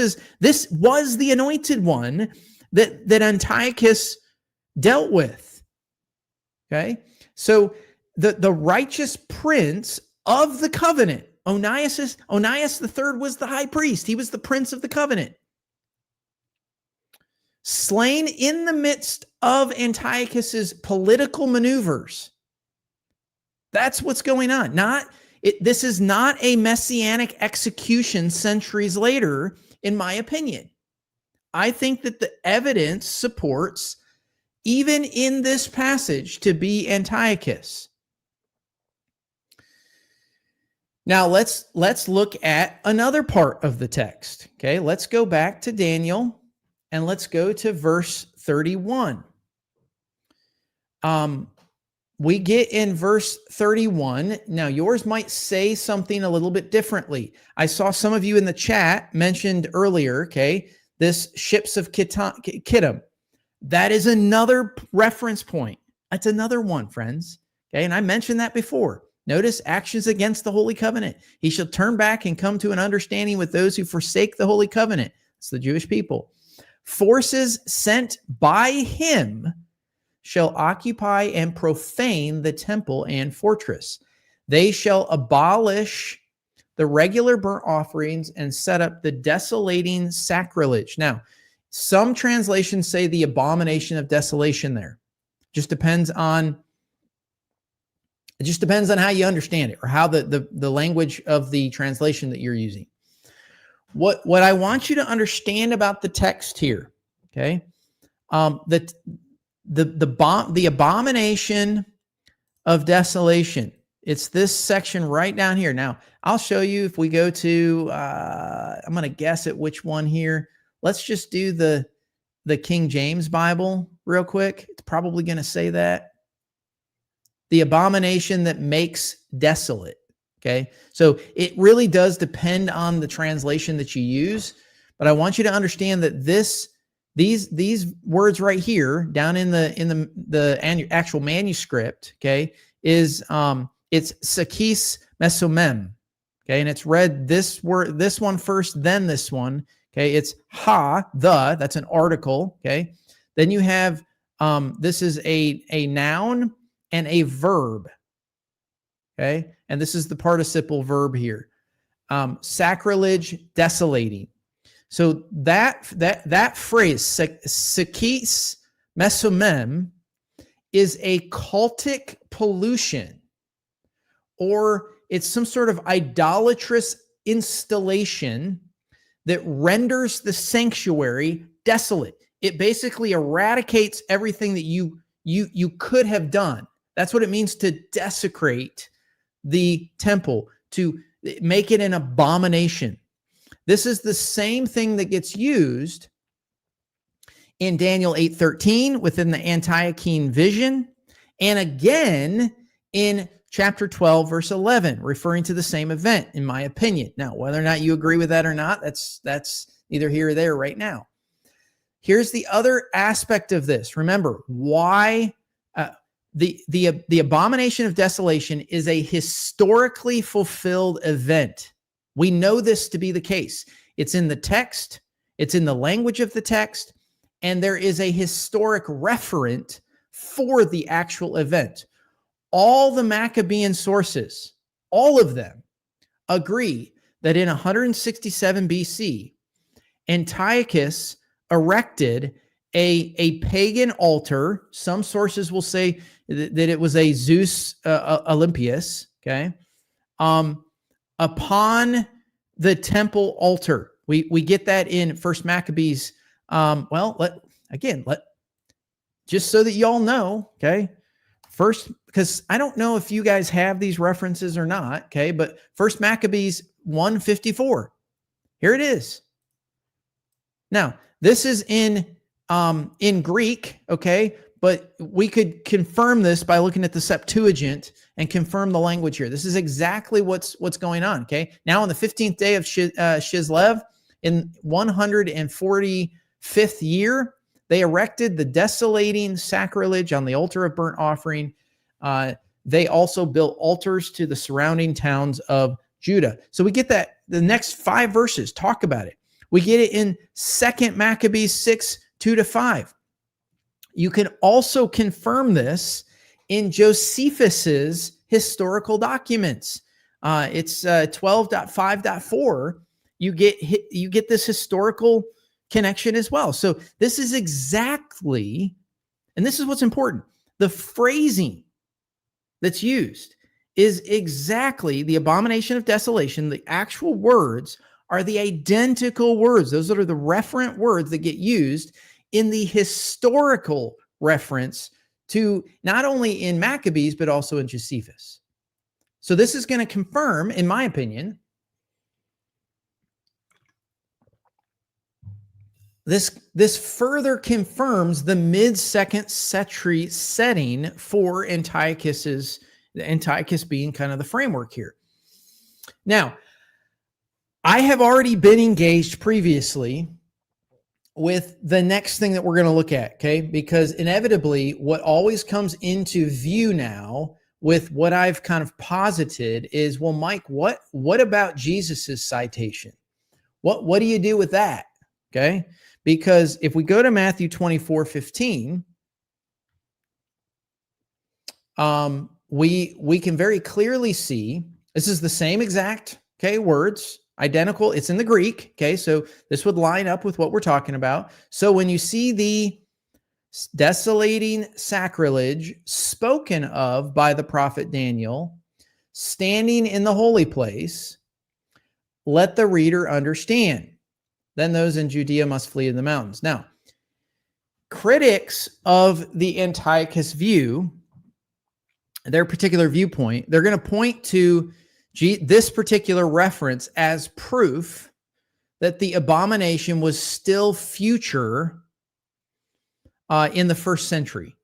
was the anointed one that Antiochus dealt with. Okay, so the righteous prince of the covenant, Onias III, was the high priest. He was the prince of the covenant, slain in the midst of Antiochus's political maneuvers. That's what's going on. This is not a messianic execution centuries later, in my opinion. I think that the evidence supports, even in this passage, to be Antiochus. Now let's look at another part of the text. Okay, let's go back to Daniel and let's go to verse 31. We get in verse 31. Now, yours might say something a little bit differently. I saw some of you in the chat mentioned earlier, okay, this ships of Kittim. That is another reference point. That's another one, friends. Okay, and I mentioned that before. Notice actions against the Holy Covenant. He shall turn back and come to an understanding with those who forsake the Holy Covenant. It's the Jewish people. Forces sent by him shall occupy and profane the temple and fortress. They shall abolish the regular burnt offerings and set up the desolating sacrilege. Now, some translations say the abomination of desolation there. Just depends on how you understand it, or how the language of the translation that you're using. What I want you to understand about the text here, okay? The abomination of desolation. It's this section right down here. Now, I'll show you if we go to, I'm going to guess at which one here. Let's just do the King James Bible real quick. It's probably going to say that. The abomination that makes desolate. Okay. So it really does depend on the translation that you use. But I want you to understand that these words right here down in the actual manuscript, okay, is it's sakis mesomem, okay, and it's read this one first, then this one, okay. It's that's an article, okay. Then you have this is a noun and a verb, okay, and this is the participle verb here, sacrilege, desolating. So that phrase, sakis mesomem, is a cultic pollution, or it's some sort of idolatrous installation that renders the sanctuary desolate. It basically eradicates everything that you could have done. That's what it means to desecrate the temple, to make it an abomination. This is the same thing that gets used in Daniel 8:13 within the Antiochene vision, and again in chapter 12, verse 11, referring to the same event, in my opinion. Now, whether or not you agree with that or not, that's neither here or there right now. Here's the other aspect of this. Remember, why the abomination of desolation is a historically fulfilled event. We know this to be the case. It's in the text, it's in the language of the text, and there is a historic referent for the actual event. All the Maccabean sources, all of them, agree that in 167 BC, Antiochus erected a pagan altar. Some sources will say that it was a Zeus Olympius, okay, upon the temple altar. We get that in First Maccabees. Just so that y'all know, okay, first, because I don't know if you guys have these references or not, okay, but First Maccabees 154. Here it is. Now, this is in Greek, okay, but we could confirm this by looking at the Septuagint and confirm the language here. This is exactly what's going on, okay? Now, on the 15th day of Chislev, in 145th year, they erected the desolating sacrilege on the altar of burnt offering. They also built altars to the surrounding towns of Judah. So we get that the next 5 verses talk about it. We get it in 2 Maccabees 6, 2-5. You can also confirm this in Josephus's historical documents. It's 12.5.4. You get this historical connection as well. So this is exactly, and this is what's important, the phrasing that's used is exactly the abomination of desolation. The actual words are the identical words. Those are the referent words that get used in the historical reference to not only in Maccabees, but also in Josephus. So this is going to confirm, in my opinion, This further confirms the mid-2nd century setting for Antiochus being kind of the framework here. Now, I have already been engaged previously with the next thing that we're going to look at, okay? Because inevitably, what always comes into view now with what I've kind of posited is, well, Mike, what about Jesus's citation? What do you do with that? Okay? Because if we go to Matthew 24:15, we can very clearly see this is the same exact, okay, words, identical. It's in the Greek, okay? So this would line up with what we're talking about. So when you see the desolating sacrilege spoken of by the prophet Daniel standing in the holy place, let the reader understand. Then those in Judea must flee to the mountains. Now, critics of the Antiochus view, their particular viewpoint, they're going to point to this particular reference as proof that the abomination was still future in the 1st century.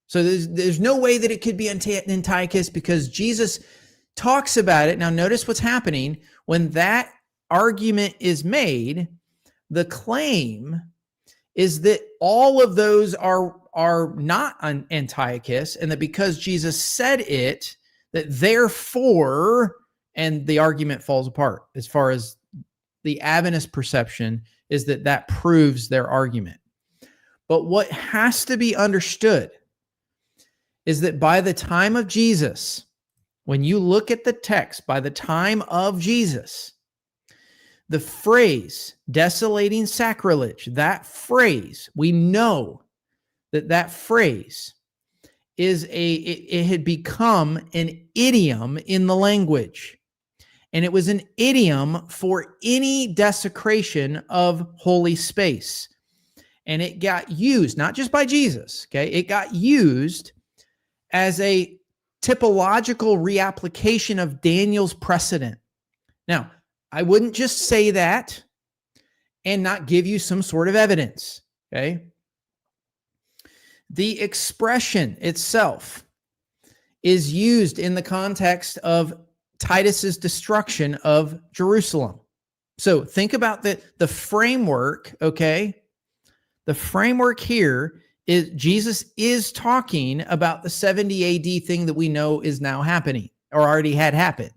So there's no way that it could be Antiochus because Jesus talks about it. Now, notice what's happening when that argument is made. The claim is that all of those are not Antiochus, and that because Jesus said it, that therefore, and the argument falls apart as far as the Adventist perception is that proves their argument. But what has to be understood is that by the time of Jesus, when you look at the text, by the time of Jesus, the phrase desolating sacrilege, that phrase, we know that phrase is it had become an idiom in the language. And it was an idiom for any desecration of holy space. And it got used, not just by Jesus, okay? It got used as a typological reapplication of Daniel's precedent. Now, I wouldn't just say that and not give you some sort of evidence, okay? The expression itself is used in the context of Titus's destruction of Jerusalem. So think about the framework, okay? The framework here is Jesus is talking about the 70 AD thing that we know is now happening or already had happened.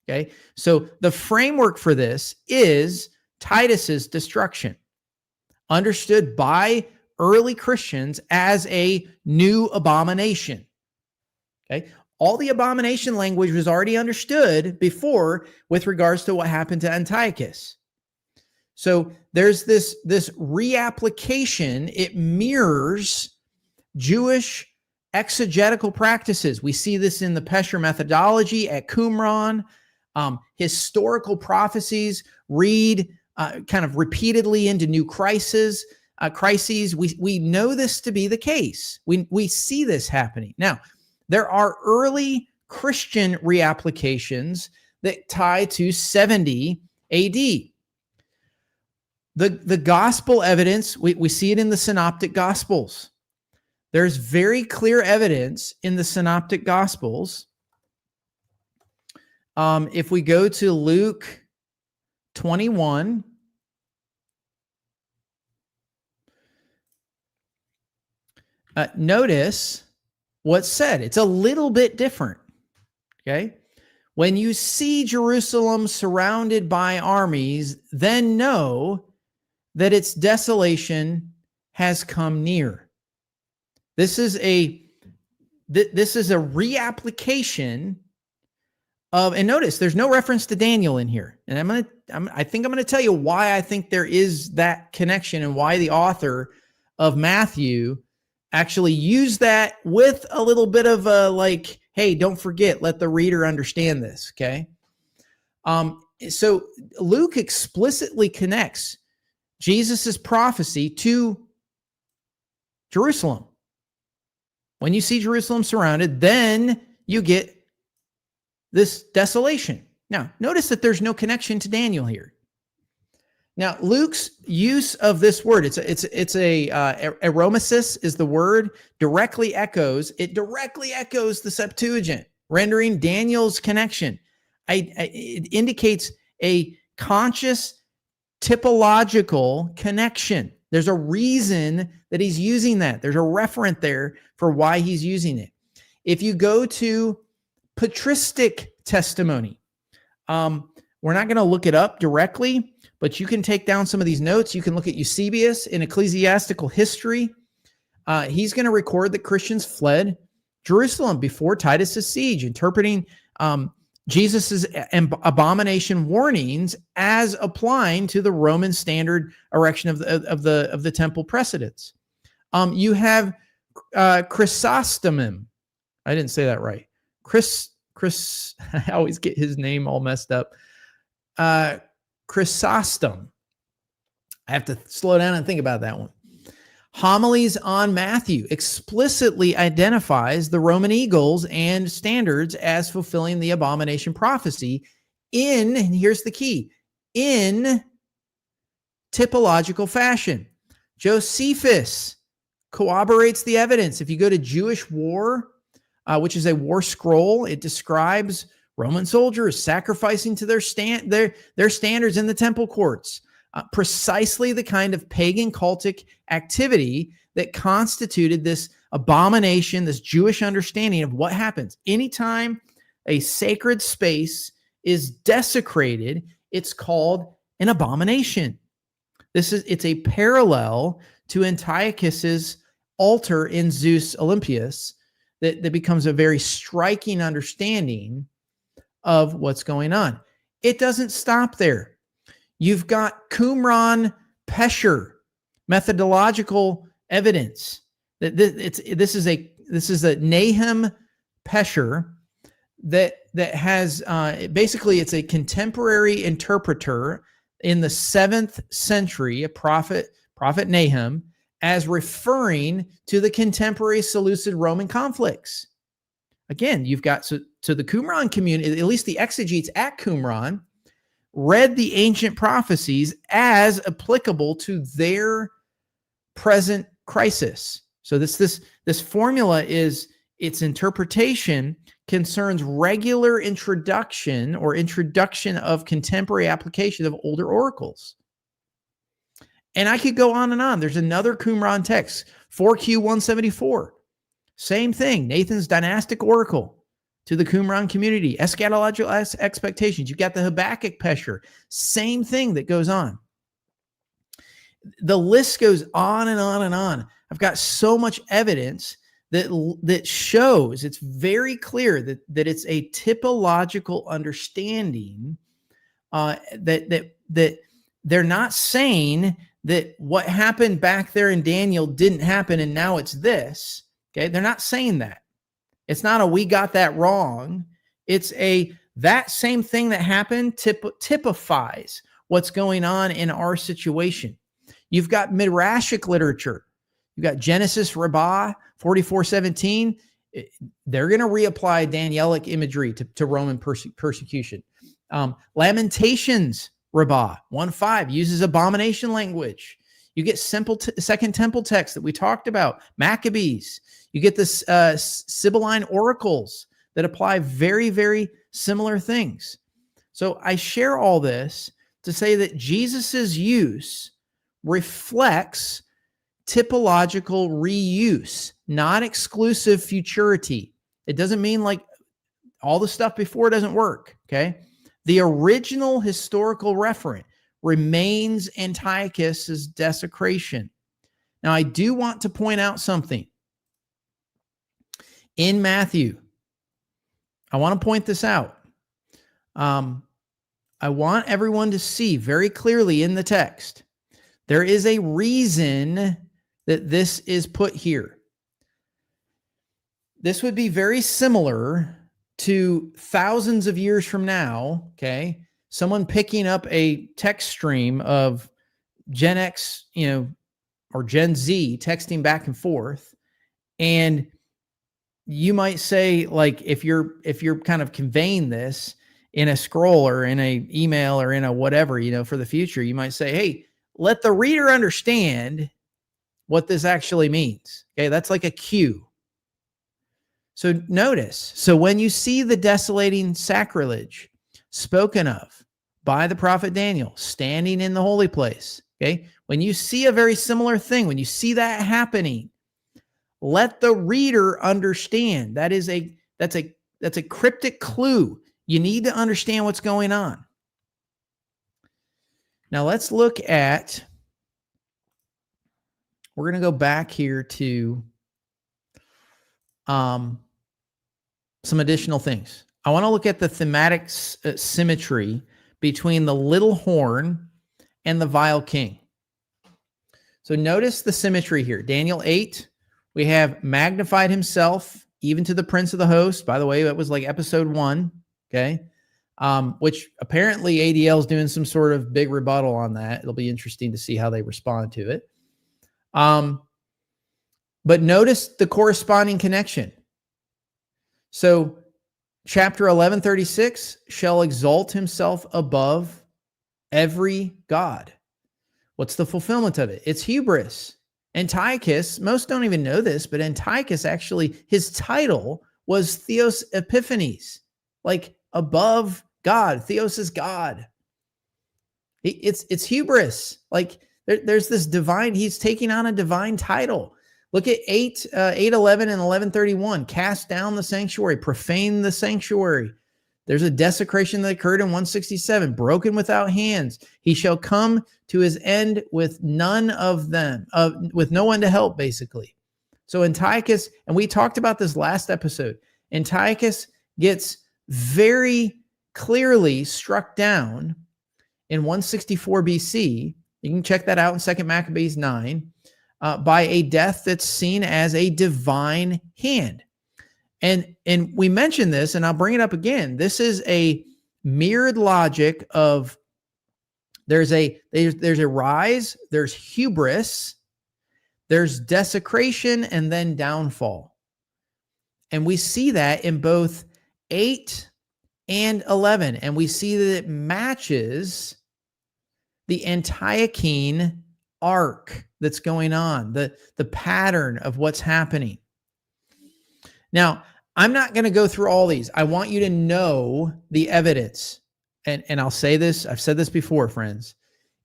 Okay, so the framework for this is Titus's destruction, understood by early Christians as a new abomination. Okay, all the abomination language was already understood before with regards to what happened to Antiochus. So there's this reapplication. It mirrors Jewish exegetical practices. We see this in the Pesher methodology at Qumran. Historical prophecies read kind of repeatedly into new crises. We know this to be the case. We see this happening. Now, there are early Christian reapplications that tie to 70 AD. The gospel evidence, we see it in the synoptic gospels. There's very clear evidence in the synoptic gospels. If we go to Luke 21, notice what's said. It's a little bit different. Okay. When you see Jerusalem surrounded by armies, then know that its desolation has come near. This is a reapplication of, and notice there's no reference to Daniel in here. And I think I'm going to tell you why I think there is that connection and why the author of Matthew actually used that with a little bit of a like, hey, don't forget, let the reader understand this. Okay. So Luke explicitly connects Jesus's prophecy to Jerusalem. When you see Jerusalem surrounded, then you get this desolation. Now, notice that there's no connection to Daniel here. Now, Luke's use of this word, aromasis is the word, directly echoes the Septuagint, rendering Daniel's connection. It indicates a conscious typological connection. There's a reason that he's using that. There's a referent there for why he's using it. If you go to patristic testimony, we're not going to look it up directly, but you can take down some of these notes. You can look at Eusebius in Ecclesiastical History. He's going to record that Christians fled Jerusalem before Titus's siege, interpreting Jesus's abomination warnings as applying to the Roman standard erection of the temple precedents. You have Chrysostom. I didn't say that right. Chris. I always get his name all messed up. Chrysostom. I have to slow down and think about that one. Homilies on Matthew explicitly identifies the Roman eagles and standards as fulfilling the abomination prophecy and here's the key, in typological fashion. Josephus corroborates the evidence. If you go to Jewish War, which is a war scroll, it describes Roman soldiers sacrificing to their standards in the temple courts. Precisely the kind of pagan cultic activity that constituted this abomination, this Jewish understanding of what happens. Anytime a sacred space is desecrated, it's called an abomination. It's a parallel to Antiochus's altar in Zeus Olympius that becomes a very striking understanding of what's going on. It doesn't stop there. You've got Qumran Pesher methodological evidence that this is a Nahum Pesher that has basically it's a contemporary interpreter in the 7th century, a prophet Nahum, as referring to the contemporary Seleucid Roman conflicts. Again, you've got so the Qumran community, at least the exegetes at Qumran, read the ancient prophecies as applicable to their present crisis. So this formula is its interpretation concerns regular introduction of contemporary application of older oracles. And I could go on and on. There's another Qumran text, 4Q 174. Same thing, Nathan's dynastic oracle to the Qumran community, eschatological expectations. You've got the Habakkuk Pesher, same thing that goes on. The list goes on and on and on. I've got so much evidence that shows it's very clear that it's a typological understanding that they're not saying that what happened back there in Daniel didn't happen and now it's this. Okay. They're not saying that. It's not a, we got that wrong. It's a, that same thing that happened typifies what's going on in our situation. You've got Midrashic literature. You've got Genesis Rabbah 44:17. They're going to reapply Danielic imagery to Roman persecution. Lamentations Rabbah 1:5 uses abomination language. You get simple Second Temple text that we talked about. Maccabees. You get this Sibylline oracles that apply very, very similar things. So I share all this to say that Jesus's use reflects typological reuse, not exclusive futurity. It doesn't mean like all the stuff before doesn't work, okay? The original historical referent remains Antiochus's desecration. Now, I do want to point out something. In Matthew, I want to point this out. I want everyone to see very clearly in the text, there is a reason that this is put here. This would be very similar to thousands of years from now, okay? Someone picking up a text stream of Gen X, or Gen Z texting back and forth, and you might say, like, if you're kind of conveying this in a scroll or in a email or in a whatever, for the future, you might say, hey, let the reader understand what this actually means. Okay, that's like a cue. So notice, so when you see the desolating sacrilege spoken of by the prophet Daniel standing in the holy place, okay, when you see a very similar thing, when you see that happening, let the reader understand. That's a cryptic clue. You need to understand what's going on. Now let's look at, we're going to go back here to some additional things. I want to look at the thematic symmetry between the little horn and the vile king. So notice the symmetry here. Daniel 8, we have magnified himself even to the prince of the host. By the way, that was like episode 1, okay? Which apparently ADL is doing some sort of big rebuttal on that. It'll be interesting to see how they respond to it. But notice the corresponding connection. So chapter 11:36 shall exalt himself above every god. What's the fulfillment of it? It's hubris. Antiochus, most don't even know this, but Antiochus actually, his title was Theos Epiphanes, like above God. Theos is God. It's hubris. Like there's this divine, he's taking on a divine title. Look at 8:11 and 11:31. Cast down the sanctuary, profane the sanctuary. There's a desecration that occurred in 167. Broken without hands. He shall come to his end with none of them, with no one to help, basically. So Antiochus, and we talked about this last episode, Antiochus gets very clearly struck down in 164 BC. You can check that out in 2 Maccabees 9. By a death that's seen as a divine hand. And we mentioned this, and I'll bring it up again. This is a mirrored logic of there's a rise, there's hubris, there's desecration, and then downfall. And we see that in both 8 and 11. And we see that it matches the Antiochene arc that's going on, the pattern of what's happening. Now, I'm not going to go through all these. I want you to know the evidence. And I'll say this, I've said this before, friends.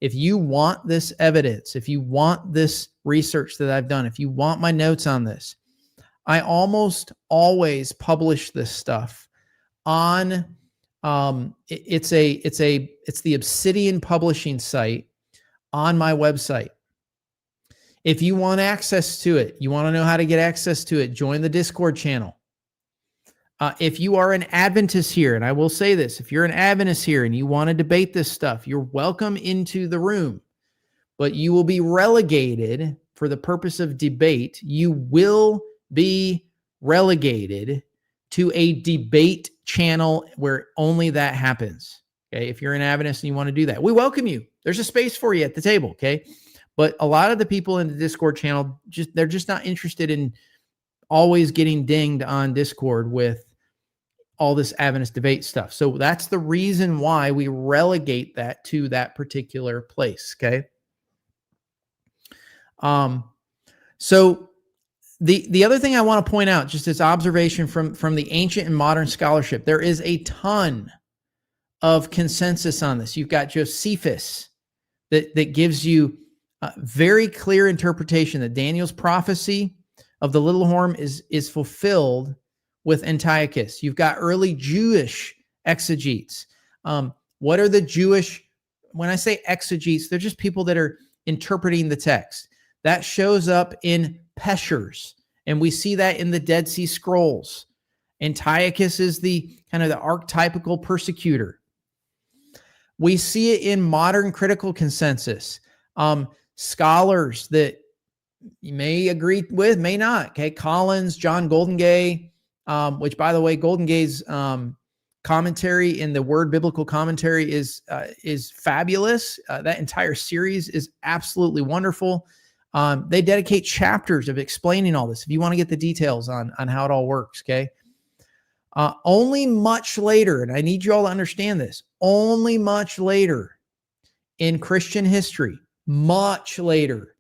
If you want this evidence, if you want this research that I've done, if you want my notes on this, I almost always publish this stuff on it's the Obsidian publishing site on my website. If you want access to it, you want to know how to get access to it, join the Discord channel. If you are an Adventist here, and I will say this, if you're an Adventist here and you want to debate this stuff, you're welcome into the room, but you will be relegated for the purpose of debate. You will be relegated to a debate channel where only that happens. Okay. If you're an Adventist and you want to do that, we welcome you. There's a space for you at the table. Okay. But a lot of the people in the Discord channel, they're just not interested in always getting dinged on Discord with all this Adventist debate stuff. So that's the reason why we relegate that to that particular place. Okay. So the other thing I want to point out, just as observation from the ancient and modern scholarship, there is a ton of consensus on this. You've got Josephus that gives you a very clear interpretation that Daniel's prophecy of the little horn is fulfilled with Antiochus. You've got early Jewish exegetes. What are the Jewish, when I say exegetes, they're just people that are interpreting the text. That shows up in Peshers, and we see that in the Dead Sea Scrolls. Antiochus is the kind of the archetypical persecutor. We see it in modern critical consensus. Scholars that you may agree with, may not. Okay, Collins, John Goldengay, which, by the way, Goldengay's commentary in the Word Biblical Commentary is fabulous. That entire series is absolutely wonderful. They dedicate chapters of explaining all this. If you want to get the details on how it all works, okay. Only much later, and I need you all to understand this. Only much later in Christian history, much later,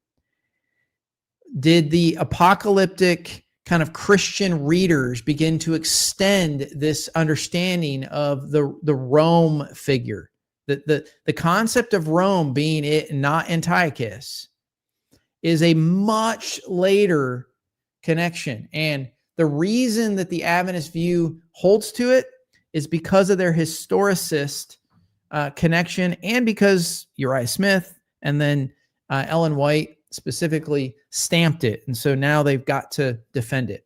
did the apocalyptic kind of Christian readers begin to extend this understanding of the Rome figure, the concept of Rome being it, not Antiochus, is a much later connection. And the reason that the Adventist view holds to it is because of their historicist connection, and because Uriah Smith and then Ellen White specifically stamped it. And so now they've got to defend it.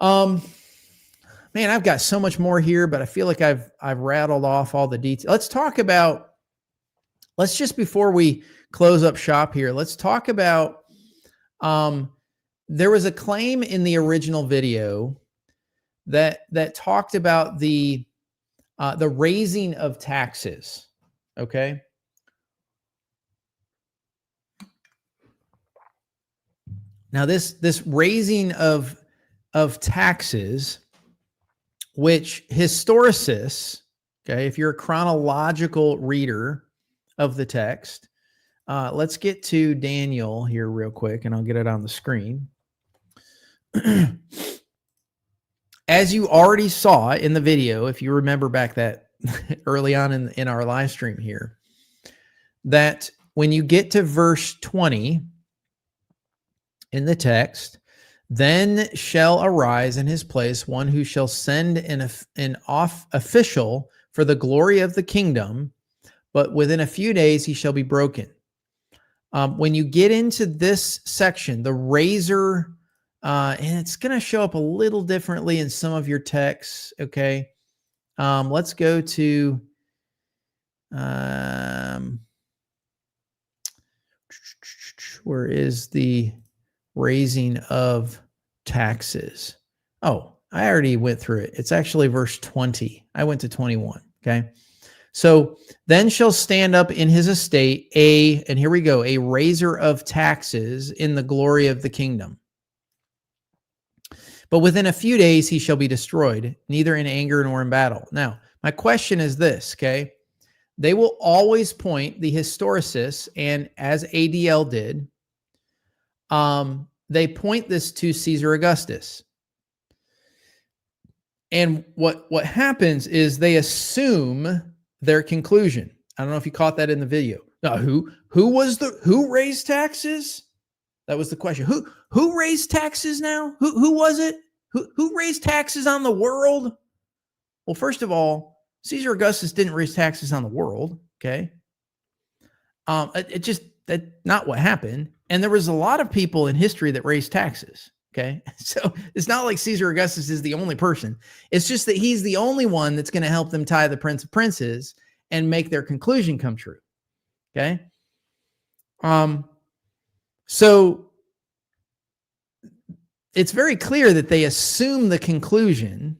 Man, I've got so much more here, but I feel like I've rattled off all the details. Let's just, before we close up shop here, let's talk about, there was a claim in the original video that talked about the raising of taxes. Okay. Now this raising of taxes, which historicists, okay, if you're a chronological reader of the text, let's get to Daniel here real quick, and I'll get it on the screen. As you already saw in the video, if you remember back that early on in our live stream here, that when you get to verse 20 in the text, then shall arise in his place one who shall send an official for the glory of the kingdom, but within a few days he shall be broken. When you get into this section, the raiser, and it's going to show up a little differently in some of your texts. Okay. Let's go to, where is the raising of taxes? Oh, I already went through it. It's actually verse 20. I went to 21. Okay. So then shall stand up in his estate and here we go, a raiser of taxes in the glory of the kingdom. But within a few days he shall be destroyed, neither in anger nor in battle. Now, my question is this, okay? They will always point, the historicists, and as ADL did, they point this to Caesar Augustus. And what happens is they assume their conclusion. I don't know if you caught that in the video. Now, who raised taxes? That was the question. Who raised taxes now? Who was it? Who raised taxes on the world? Well, first of all, Caesar Augustus didn't raise taxes on the world. Okay. That's not what happened. And there was a lot of people in history that raised taxes. Okay. So it's not like Caesar Augustus is the only person. It's just that he's the only one that's going to help them tie the Prince of Princes and make their conclusion come true. Okay. So it's very clear that they assume the conclusion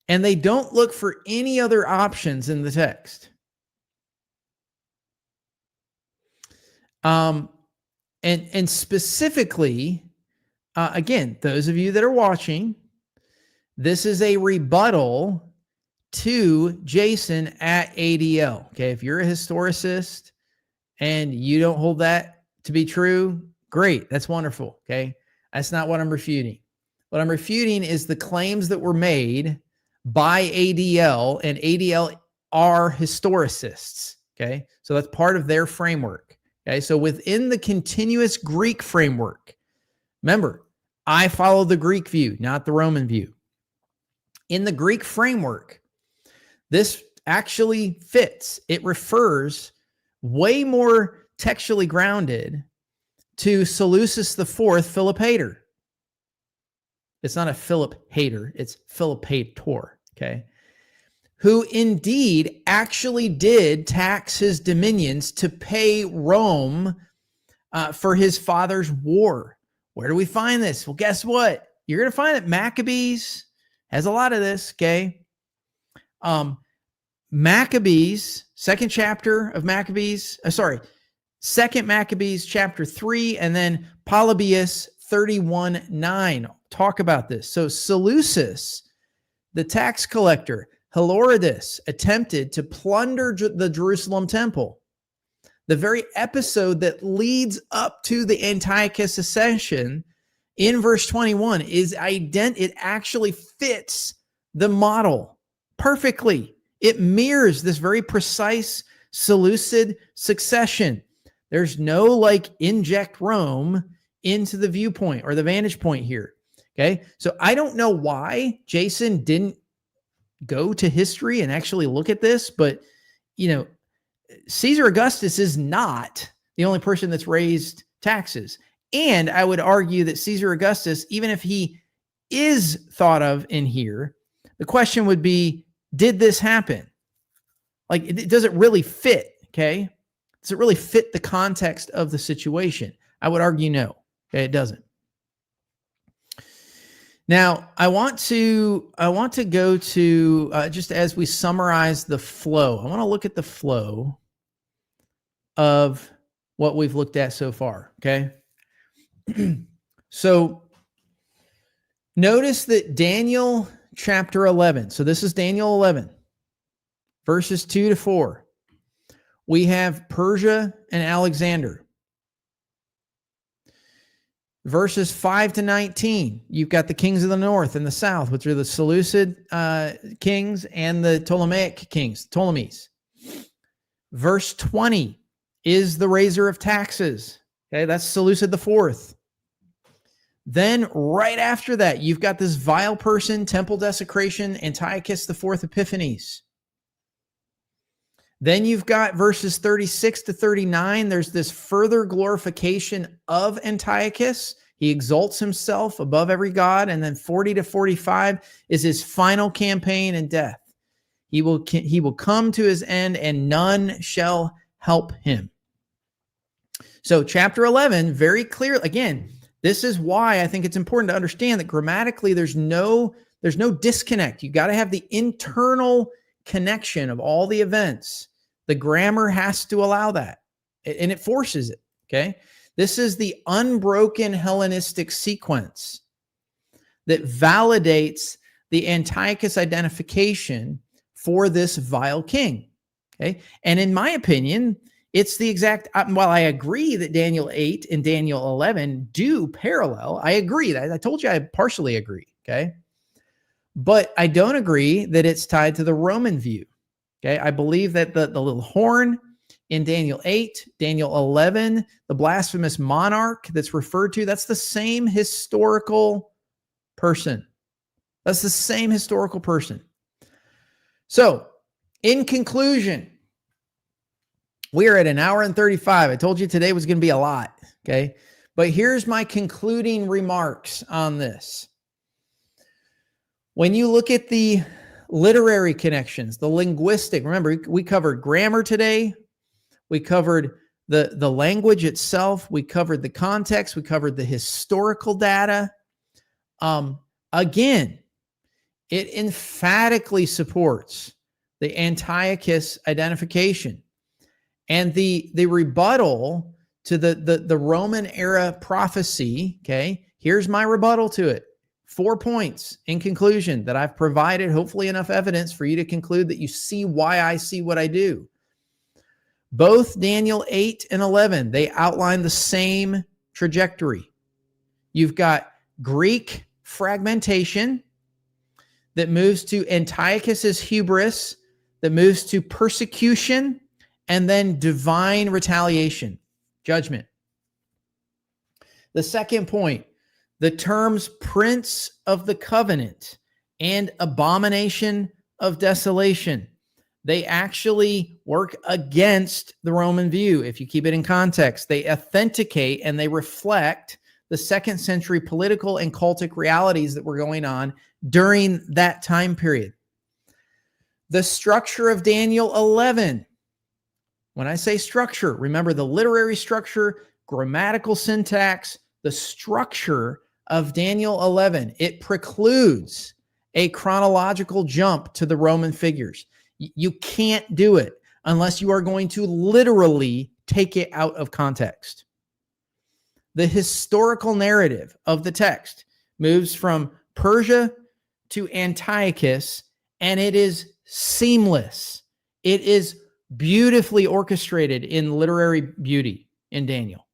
and they don't look for any other options in the text. And specifically, again, those of you that are watching, this is a rebuttal to Jason at ADL. Okay, if you're a historicist and you don't hold that to be true, great, that's wonderful. Okay, that's not what I'm refuting. What I'm refuting is the claims that were made by ADL, and ADL are historicists. Okay, so that's part of their framework. Okay, so within the continuous Greek framework, remember, I follow the Greek view, not the Roman view. In the Greek framework, this actually fits. It refers way more textually grounded to Seleucus IV Philopator. It's not a Philip hater, it's Philopator, okay? Who indeed actually did tax his dominions to pay Rome for his father's war. Where do we find this? Well, guess what? You're going to find that Maccabees has a lot of this, okay? Maccabees, second chapter of Maccabees, second Maccabees chapter 3, and then Polybius 31:9 talk about this. So Seleucus, the tax collector, Herodotus attempted to plunder the Jerusalem temple. The very episode that leads up to the Antiochus ascension in verse 21 it actually fits the model perfectly. It mirrors this very precise Seleucid succession. There's no like inject Rome into the viewpoint or the vantage point here. Okay. So I don't know why Jason didn't go to history and actually look at this, but Caesar Augustus is not the only person that's raised taxes. And I would argue that Caesar Augustus, even if he is thought of in here, the question would be, did this happen? Like, does it really fit? Okay. Does it really fit the context of the situation? I would argue no. Okay, it doesn't. Now, I want to go to, just as we summarize the flow, I want to look at the flow of what we've looked at so far, okay? So notice that Daniel chapter 11, so this is Daniel 11, verses 2 to 4. We have Persia and Alexander. Verses 5 to 19, you've got the kings of the north and the south, which are the Seleucid kings and the Ptolemaic kings, Ptolemies. Verse 20 is the raiser of taxes. Okay, that's Seleucid IV. Then right after that, you've got this vile person, temple desecration, Antiochus IV Epiphanes. Then you've got verses 36 to 39. There's this further glorification of Antiochus. He exalts himself above every god. And then 40 to 45 is his final campaign and death. He will come to his end and none shall help him. So chapter 11, very clear. Again, this is why I think it's important to understand that grammatically there's no disconnect. You got to have the internal connection of all the events. The grammar has to allow that, and it forces it, okay? This is the unbroken Hellenistic sequence that validates the Antiochus identification for this vile king, okay? And in my opinion, it's the exact, while I agree that Daniel 8 and Daniel 11 do parallel, I agree. I told you I partially agree, okay? But I don't agree that it's tied to the Roman view. Okay, I believe that the little horn in Daniel 8, Daniel 11, the blasphemous monarch that's referred to, that's the same historical person. That's the same historical person. So, in conclusion, we are at 1 hour and 35. I told you today was going to be a lot, okay? But here's my concluding remarks on this. When you look at the literary connections, the linguistic, remember, we covered grammar today. We covered the language itself. We covered the context. We covered the historical data. Again, it emphatically supports the Antiochus identification and the rebuttal to the Roman era prophecy. Okay, here's my rebuttal to it. 4 points in conclusion that I've provided, hopefully enough evidence for you to conclude that you see why I see what I do. Both Daniel 8 and 11, they outline the same trajectory. You've got Greek fragmentation that moves to Antiochus's hubris, that moves to persecution, and then divine retaliation, judgment. The second point, the terms Prince of the Covenant and Abomination of Desolation, they actually work against the Roman view. If you keep it in context, they authenticate and they reflect the 2nd century political and cultic realities that were going on during that time period. The structure of Daniel 11. When I say structure, remember the literary structure, grammatical syntax, the structure of Daniel 11. It precludes a chronological jump to the Roman figures. You can't do it unless you are going to literally take it out of context. The historical narrative of the text moves from Persia to Antiochus, and it is seamless. It is beautifully orchestrated in literary beauty in Daniel.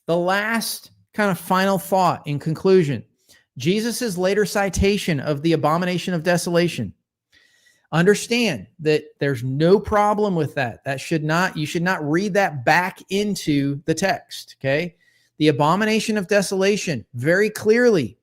The last kind of final thought in conclusion, Jesus's later citation of the Abomination of Desolation. Understand that there's no problem with that. You should not read that back into the text, okay? The Abomination of Desolation very clearly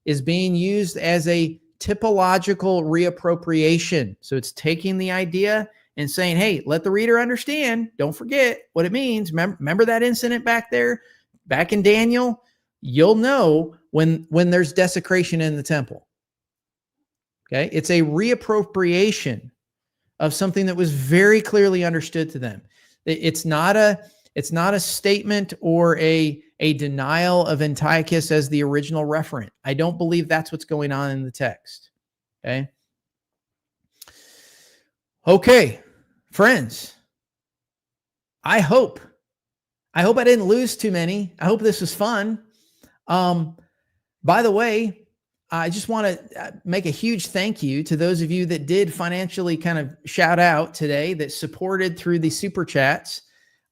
is being used as a typological reappropriation. So it's taking the idea and saying, hey, let the reader understand. Don't forget what it means. Remember that incident back there, back in Daniel? You'll know when there's desecration in the temple. Okay, it's a reappropriation of something that was very clearly understood to them. It's not a statement or a denial of Antiochus as the original referent. I don't believe that's what's going on in the text. Okay, friends. I hope I didn't lose too many. I hope this was fun. By the way, I just want to make a huge thank you to those of you that did financially kind of shout out today, that supported through the super chats.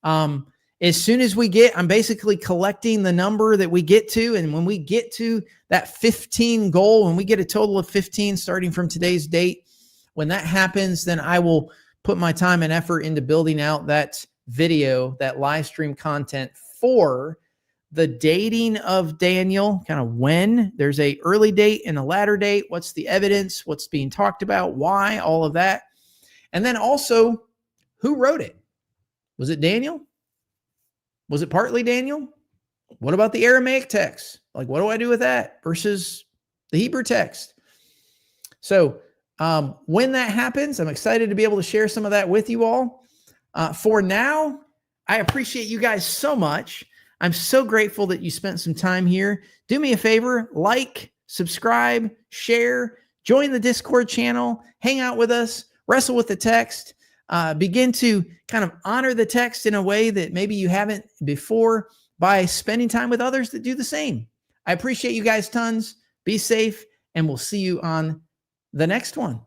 As soon as I'm basically collecting the number that we get to. And when we get to that 15 goal, when we get a total of 15 starting from today's date, when that happens, then I will put my time and effort into building out that video, that live stream content for the dating of Daniel, kind of when there's a early date and a latter date, what's the evidence, what's being talked about, why, all of that. And then also, who wrote it? Was it Daniel? Was it partly Daniel? What about the Aramaic text? Like, what do I do with that versus the Hebrew text? So when that happens, I'm excited to be able to share some of that with you all. For now, I appreciate you guys so much. I'm so grateful that you spent some time here. Do me a favor, like, subscribe, share, join the Discord channel, hang out with us, wrestle with the text, begin to kind of honor the text in a way that maybe you haven't before by spending time with others that do the same. I appreciate you guys tons. Be safe, and we'll see you on the next one.